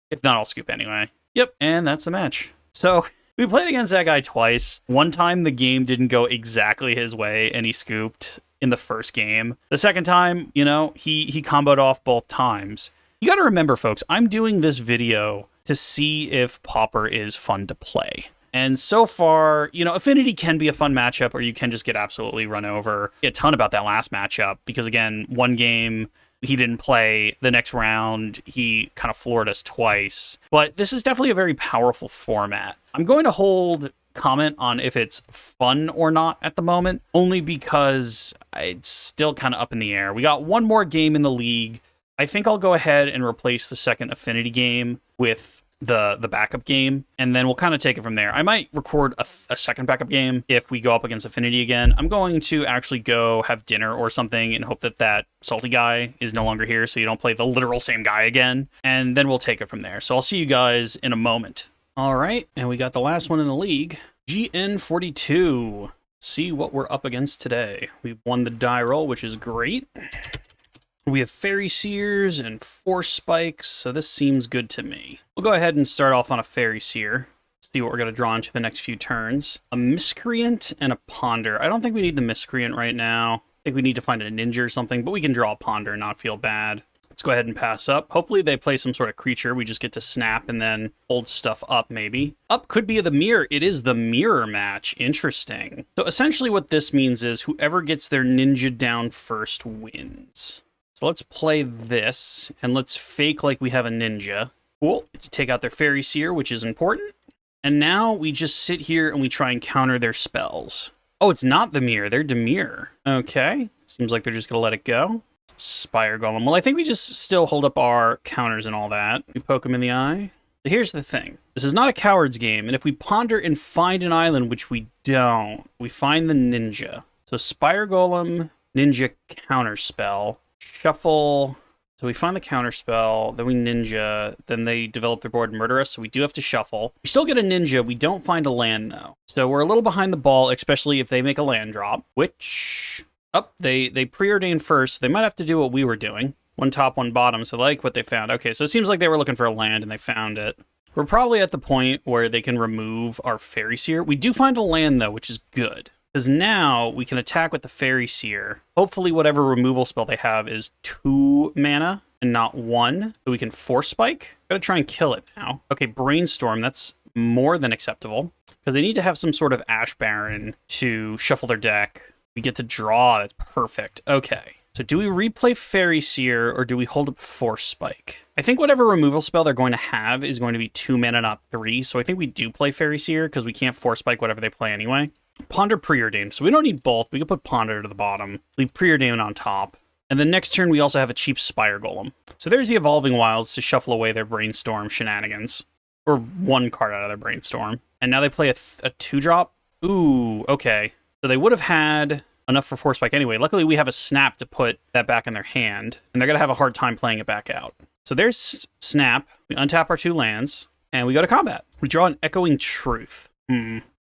If not, I'll scoop anyway. Yep, and that's the match. So we played against that guy twice. One time the game didn't go exactly his way, and he scooped in the first game. The second time, you know, he comboed off both times. You got to remember, folks, I'm doing this video to see if Pauper is fun to play. And so far, you know, Affinity can be a fun matchup, or you can just get absolutely run over. A ton about that last matchup, because again, one game he didn't play, the next round he kind of floored us twice. But this is definitely a very powerful format. I'm going to hold comment on if it's fun or not at the moment, only because it's still kind of up in the air. We got one more game in the league. I think I'll go ahead and replace the second Affinity game with the backup game, and then we'll kind of take it from there. I might record a second backup game if we go up against Affinity again. I'm going to actually go have dinner or something and hope that salty guy is no longer here, so you don't play the literal same guy again, and then we'll take it from there. So I'll see you guys in a moment. All right, and we got the last one in the league, GN42. Let's see what we're up against today. We've won the die roll, which is great. We have Fairy Seers and Force Spikes, so this seems good to me. We'll go ahead and start off on a Fairy Seer. See what we're going to draw into the next few turns. A Miscreant and a Ponder. I don't think we need the Miscreant right now. I think we need to find a Ninja or something, but we can draw a Ponder and not feel bad. Let's go ahead and pass up. Hopefully they play some sort of creature. We just get to snap and then hold stuff up, maybe. Up could be the mirror. It is the mirror match. Interesting. So essentially what this means is whoever gets their Ninja down first wins. So let's play this, and let's fake like we have a Ninja. Cool. To take out their Fairy Seer, which is important. And now we just sit here and we try and counter their spells. Oh, it's not the mirror. They're Demir. Okay. Seems like they're just going to let it go. Spire Golem. Well, I think we just still hold up our counters and all that. We poke them in the eye. But here's the thing. This is not a coward's game, and if we ponder and find an island, which we don't, we find the Ninja. So Spire Golem, Ninja counterspell. Shuffle. So we find the counterspell, then we Ninja, then they develop their board and murder us, so we do have to shuffle. We still get a Ninja, we don't find a land though. So we're a little behind the ball, especially if they make a land drop, which, they preordained first, so they might have to do what we were doing. One top, one bottom, so like what they found. Okay, so it seems like they were looking for a land and they found it. We're probably at the point where they can remove our Fairy Seer. We do find a land though, which is good. Because now we can attack with the Fairy Seer. Hopefully whatever removal spell they have is 2 mana and not 1. So we can Force Spike. Gotta try and kill it now. Okay, Brainstorm, that's more than acceptable. Because they need to have some sort of Ash Baron to shuffle their deck. We get to draw, that's perfect. Okay, so do we replay Fairy Seer or do we hold up Force Spike? I think whatever removal spell they're going to have is going to be 2 mana, not 3. So I think we do play Fairy Seer because we can't Force Spike whatever they play anyway. Ponder Preordained, so we don't need both. We can put Ponder to the bottom, leave Preordained on top, and then next turn we also have a cheap Spire Golem. So there's the Evolving Wilds to shuffle away their Brainstorm shenanigans, or 1 card out of their Brainstorm. And now they play a 2-drop. Ooh, okay. So they would have had enough for Force Spike anyway. Luckily we have a Snap to put that back in their hand, and they're going to have a hard time playing it back out. So there's Snap, we untap our 2 lands, and we go to combat. We draw an Echoing Truth.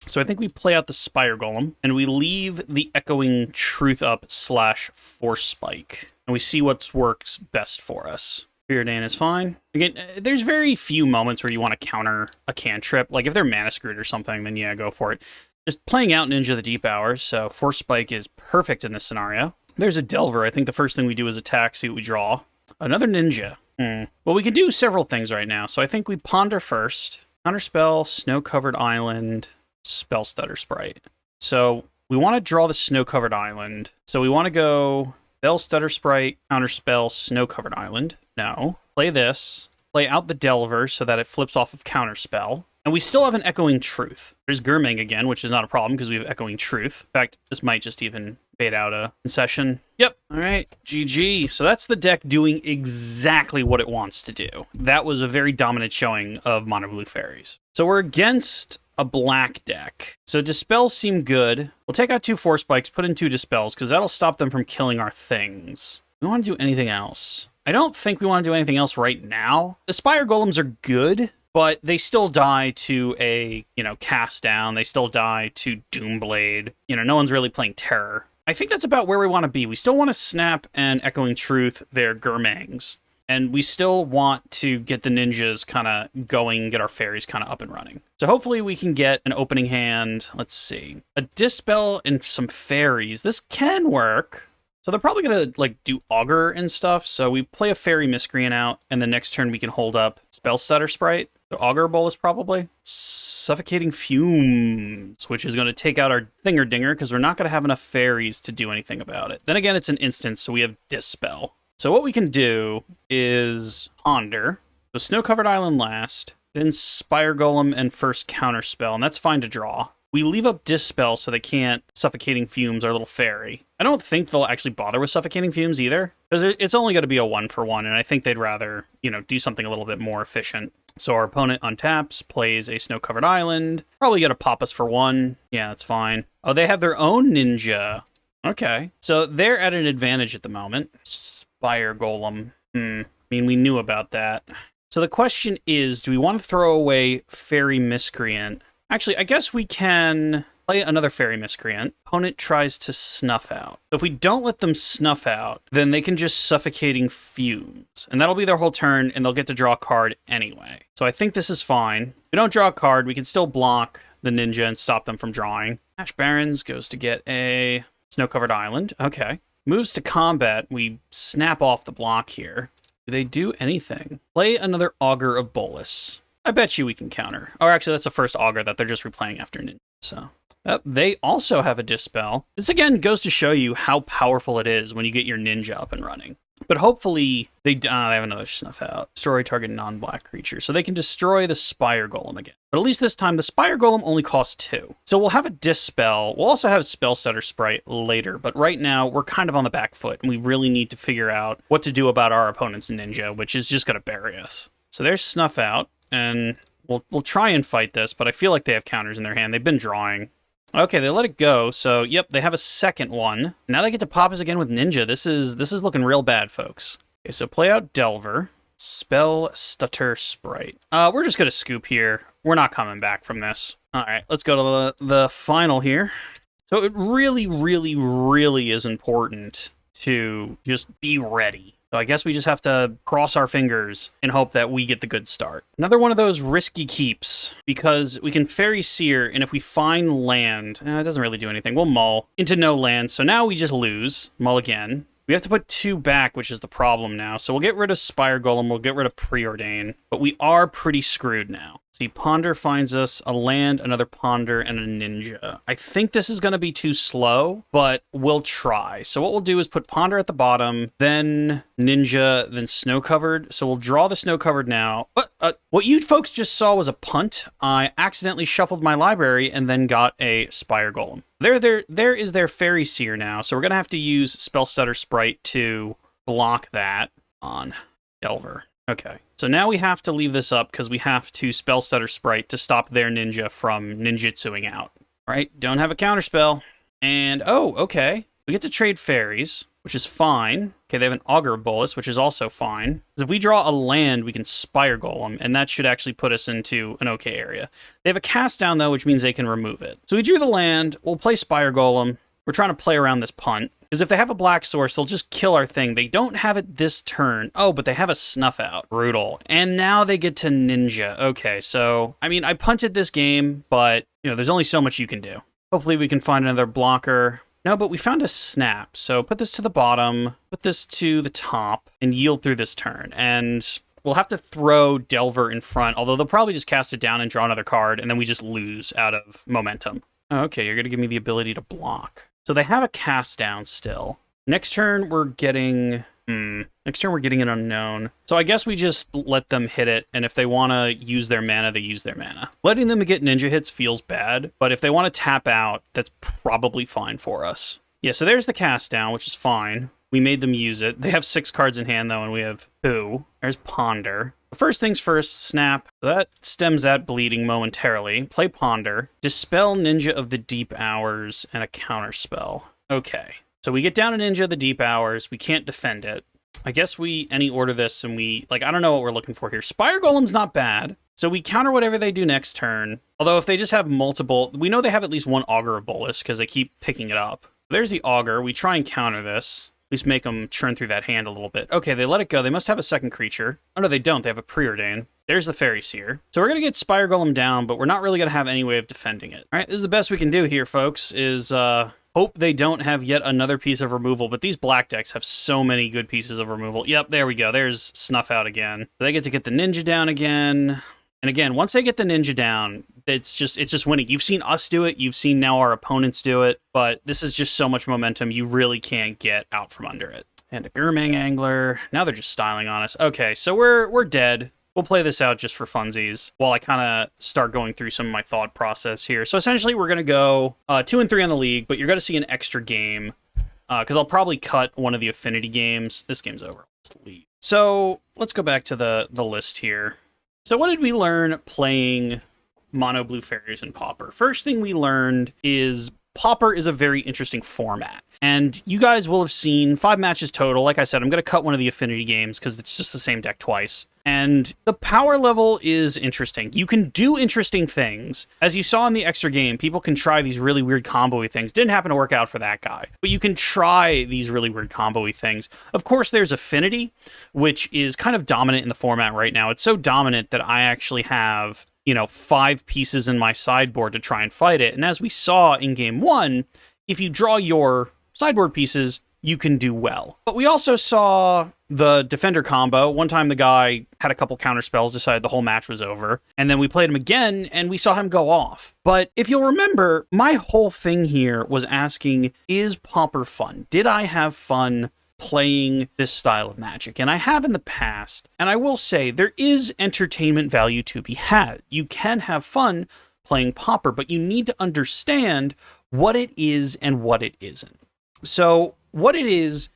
So I think we play out the Spire Golem, and we leave the Echoing Truth up / Force Spike. And we see what works best for us. Preordain is fine. Again, there's very few moments where you want to counter a cantrip. Like if they're mana screwed or something, then yeah, go for it. Just playing out Ninja the Deep Hours, so Force Spike is perfect in this scenario. There's a Delver. I think the first thing we do is attack, see what we draw. Another Ninja. Well, we can do several things right now. So I think we ponder first. Counterspell, Snow-Covered Island, Spell Stutter Sprite. So we want to draw the Snow-Covered Island. So we want to go Spell Stutter Sprite, Counterspell, Snow-Covered Island. No. Play this. Play out the Delver so that it flips off of Counterspell. And we still have an Echoing Truth. There's Gurmang again, which is not a problem because we have Echoing Truth. In fact, this might just even bait out a concession. Yep. All right. GG. So that's the deck doing exactly what it wants to do. That was a very dominant showing of Mono Blue Fairies. So we're against a black deck. So Dispels seem good. We'll take out 2 Force Spikes, put in 2 Dispels, because that'll stop them from killing our things. We want to do anything else. I don't think we want to do anything else right now. The Spire Golems are good, but they still die to a, cast down. They still die to Doomblade. No one's really playing Terror. I think that's about where we want to be. We still want to snap and Echoing Truth their Gurmangs. And we still want to get the ninjas kind of going, get our fairies kind of up and running. So hopefully we can get an opening hand. Let's see. A Dispel and some fairies. This can work. So they're probably going to do Augur and stuff. So we play a Fairy Miscreant out, and the next turn we can hold up Spell Stutter Sprite. So Augur Bolus probably. Suffocating Fumes, which is going to take out our Thinger Dinger because we're not going to have enough fairies to do anything about it. Then again, it's an instant, so we have Dispel. So what we can do is ponder. So Snow-Covered Island last, then Spire Golem and first Counterspell, and that's fine to draw. We leave up Dispel so they can't Suffocating Fumes our little fairy. I don't think they'll actually bother with Suffocating Fumes either, because it's only going to be a 1-for-1, and I think they'd rather, do something a little bit more efficient. So our opponent untaps, plays a Snow-Covered Island, probably going to pop us for 1. Yeah, that's fine. Oh, they have their own ninja. Okay. So they're at an advantage at the moment. Spire Golem. I mean, we knew about that. So the question is, do we want to throw away Fairy Miscreant? Actually, I guess we can play another Fairy Miscreant. Opponent tries to snuff out. So if we don't let them snuff out, then they can just Suffocating Fumes. And that'll be their whole turn, and they'll get to draw a card anyway. So I think this is fine. If we don't draw a card, we can still block the ninja and stop them from drawing. Ash Barrens goes to get a Snow-Covered Island. Okay. Moves to combat. We snap off the block here. Do they do anything? Play another Augur of Bolus. I bet you we can counter. Or actually, that's the first Augur that they're just replaying after Ninja. So they also have a Dispel. This again goes to show you how powerful it is when you get your ninja up and running. But hopefully they have another snuff out. Destroy target non-black creature. So they can destroy the Spire Golem again. But at least this time, the Spire Golem only costs 2. So we'll have a Dispel. We'll also have Spell Stutter Sprite later. But right now, we're kind of on the back foot. And we really need to figure out what to do about our opponent's ninja, which is just going to bury us. So there's Snuff Out. And we'll try and fight this. But I feel like they have counters in their hand. They've been drawing. Okay, they let it go, so yep, they have a second one. Now they get to pop us again with Ninja. This is looking real bad, folks. Okay, so play out Delver, Spell Stutter Sprite. We're just gonna scoop here. We're not coming back from this. All right, let's go to the final here. So it really, really, really is important to just be ready. So I guess we just have to cross our fingers and hope that we get the good start. Another one of those risky keeps, because we can Fairy Seer, and if we find land, it doesn't really do anything. We'll mull into no land, so now we just lose. Mull again. We have to put 2 back, which is the problem now. So we'll get rid of Spire Golem, we'll get rid of Preordain, but we are pretty screwed now. See, Ponder finds us a land, another Ponder, and a Ninja. I think this is going to be too slow, but we'll try. So what we'll do is put Ponder at the bottom, then Ninja, then Snow-Covered. So we'll draw the Snow-Covered now. What you folks just saw was a punt. I accidentally shuffled my library and then got a Spire Golem. There is their Fairy Seer now, so we're going to have to use Spell Stutter Sprite to block that on Delver. Okay, so now we have to leave this up because we have to Spell Stutter Sprite to stop their ninja from ninjutsuing out. All right, don't have a counterspell. And, oh, okay. We get to trade fairies, which is fine. Okay, they have an Augur Bolus, which is also fine. If we draw a land, we can Spire Golem, and that should actually put us into an okay area. They have a cast down, though, which means they can remove it. So we drew the land. We'll play Spire Golem. We're trying to play around this punt. Because if they have a black source, they'll just kill our thing. They don't have it this turn. Oh, but they have a Snuff Out. Brutal. And now they get to Ninja. Okay, so, I mean, I punted this game, but, there's only so much you can do. Hopefully we can find another blocker. No, but we found a snap. So put this to the bottom, put this to the top, and yield through this turn. And we'll have to throw Delver in front, although they'll probably just cast it down and draw another card, and then we just lose out of momentum. Okay, you're going to give me the ability to block. So they have a cast down still. Next turn, we're getting... Next turn, we're getting an unknown. So I guess we just let them hit it, and if they want to use their mana, they use their mana. Letting them get ninja hits feels bad, but if they want to tap out, that's probably fine for us. Yeah, so there's the cast down, which is fine. We made them use it. They have 6 cards in hand, though, and we have 2. There's Ponder. First things first, snap. That stems that bleeding momentarily. Play Ponder. Dispel Ninja of the Deep Hours, and a counterspell. Okay. So we get down a Ninja of the Deep Hours. We can't defend it. I guess we any order this and we, like, I don't know what we're looking for here. Spire Golem's not bad. So we counter whatever they do next turn. Although if they just have multiple, we know they have at least one Augur of Bolus because they keep picking it up. There's the Augur. We try and counter this. At least make them churn through that hand a little bit. Okay, they let it go. They must have a second creature. Oh, no, they don't. They have a Preordain. There's the Fairies here. So we're going to get Spire Golem down, but we're not really going to have any way of defending it. All right, this is the best we can do here, folks, is hope they don't have yet another piece of removal. But these black decks have so many good pieces of removal. Yep, there we go. There's Snuff Out again. They get the Ninja down again. And again, once they get the Ninja down, it's just winning. You've seen us do it. You've seen now our opponents do it. But this is just so much momentum. You really can't get out from under it. And a Gurmang Angler. Now they're just styling on us. Okay, so we're dead. We'll play this out just for funsies while I kind of start going through some of my thought process here. So essentially, we're going to go 2 and 3 on the league, but you're going to see an extra game because I'll probably cut one of the affinity games. This game's over. Let's leave. So let's go back to the list here. So what did we learn playing Mono Blue Fairies and Pauper? First thing we learned is Pauper is a very interesting format. And you guys will have seen 5 matches total. Like I said, I'm going to cut one of the affinity games because it's just the same deck twice. And the power level is interesting. You can do interesting things. As you saw in the extra game, people can try these really weird combo-y things. Didn't happen to work out for that guy. But you can try these really weird combo-y things. Of course, there's Affinity, which is kind of dominant in the format right now. It's so dominant that I actually have, 5 pieces in my sideboard to try and fight it. And as we saw in game 1, if you draw your sideboard pieces, you can do well. But we also saw the Defender combo. One time the guy had a couple counter spells, decided the whole match was over, and then we played him again, and we saw him go off. But if you'll remember, my whole thing here was asking, is Pauper fun? Did I have fun playing this style of Magic? And I have in the past, and I will say, there is entertainment value to be had. You can have fun playing Pauper, but you need to understand what it is and what it isn't. So what it is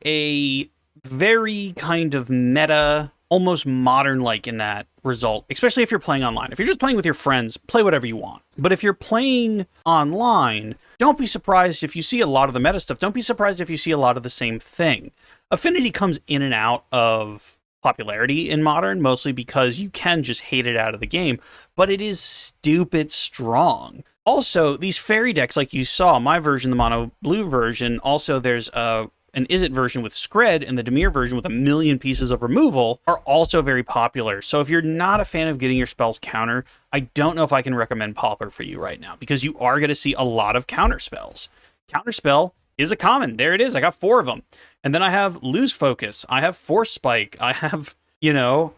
a very kind of meta, almost modern-like in that result, especially if you're playing online. If you're just playing with your friends, play whatever you want. But if you're playing online, don't be surprised if you see a lot of the meta stuff. Don't be surprised if you see a lot of the same thing. Affinity comes in and out of popularity in Modern, mostly because you can just hate it out of the game, but it is stupid strong. Also, these fairy decks, like you saw, my version, the mono blue version, also there's an Izzet version with Skred and the Dimir version with 1 million pieces of removal are also very popular. So if you're not a fan of getting your spells counter, I don't know if I can recommend Pauper for you right now, because you are going to see a lot of counter spells. Counterspell is a common. There it is. I got 4 of them. And then I have Lose Focus. I have Force Spike. I have...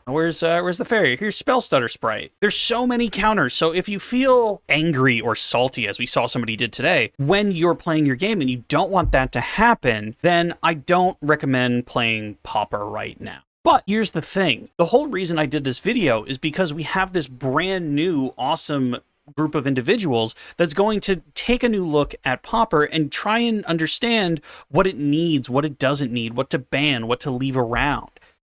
where's the fairy? Here's Spell Stutter Sprite. There's so many counters. So if you feel angry or salty, as we saw somebody did today, when you're playing your game and you don't want that to happen, then I don't recommend playing Pauper right now. But here's the thing. The whole reason I did this video is because we have this brand new, awesome group of individuals that's going to take a new look at Pauper and try and understand what it needs, what it doesn't need, what to ban, what to leave around.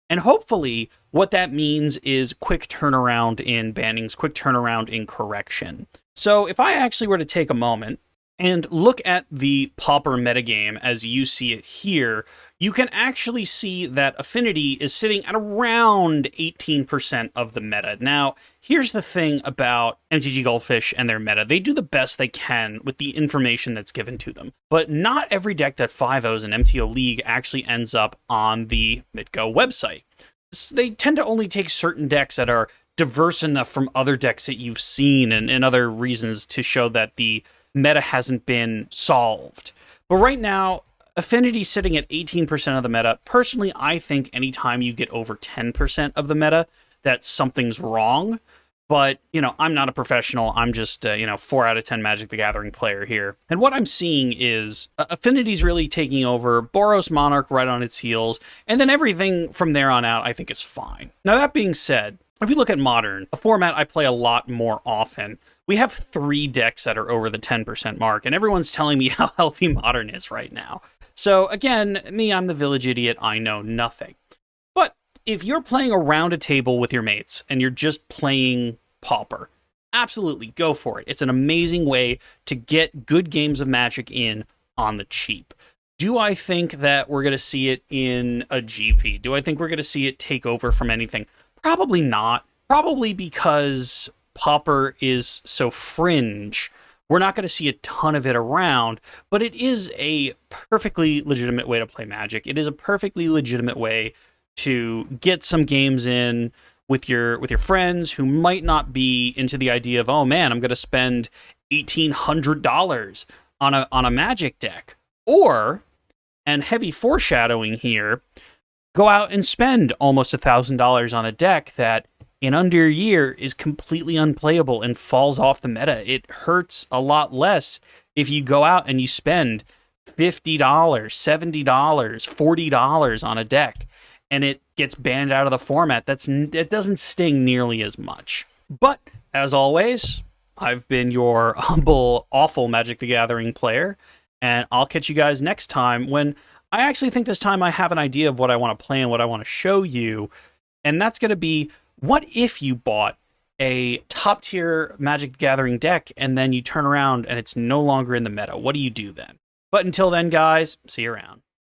And hopefully what that means is quick turnaround in bannings, quick turnaround in correction. So if I actually were to take a moment and look at the Pauper metagame as you see it here, you can actually see that Affinity is sitting at around 18% of the meta. Now, here's the thing about MTG Goldfish and their meta. They do the best they can with the information that's given to them. But not every deck that 5-0s in MTO League actually ends up on the MitGo website. They tend to only take certain decks that are diverse enough from other decks that you've seen and other reasons to show that the meta hasn't been solved. But right now, Affinity's sitting at 18% of the meta. Personally, I think anytime you get over 10% of the meta, that something's wrong. But, I'm not a professional. I'm just, 4 out of 10 Magic the Gathering player here. And what I'm seeing is Affinity's really taking over, Boros Monarch right on its heels, and then everything from there on out I think is fine. Now, that being said, if we look at Modern, a format I play a lot more often, we have 3 decks that are over the 10% mark, and everyone's telling me how healthy Modern is right now. So, again, I'm the village idiot. I know nothing. But if you're playing around a table with your mates and you're just playing Pauper, absolutely go for it. It's an amazing way to get good games of Magic in on the cheap. Do I think that we're going to see it in a GP? Do I think we're going to see it take over from anything? Probably not. Probably because Pauper is so fringe. We're not going to see a ton of it around, but it is a perfectly legitimate way to play Magic. It is a perfectly legitimate way to get some games in with your friends who might not be into the idea of, oh man, I'm going to spend $1,800 on a Magic deck. Or, and heavy foreshadowing here, go out and spend almost $1,000 on a deck that in under a year is completely unplayable and falls off the meta. It hurts a lot less if you go out and you spend $50, $70, $40 on a deck and it gets banned out of the format. It doesn't sting nearly as much. But as always, I've been your humble, awful Magic the Gathering player, and I'll catch you guys next time when I actually think this time I have an idea of what I want to play and what I want to show you, and that's going to be, what if you bought a top-tier Magic the Gathering deck and then you turn around and it's no longer in the meta? What do you do then? But until then, guys, see you around.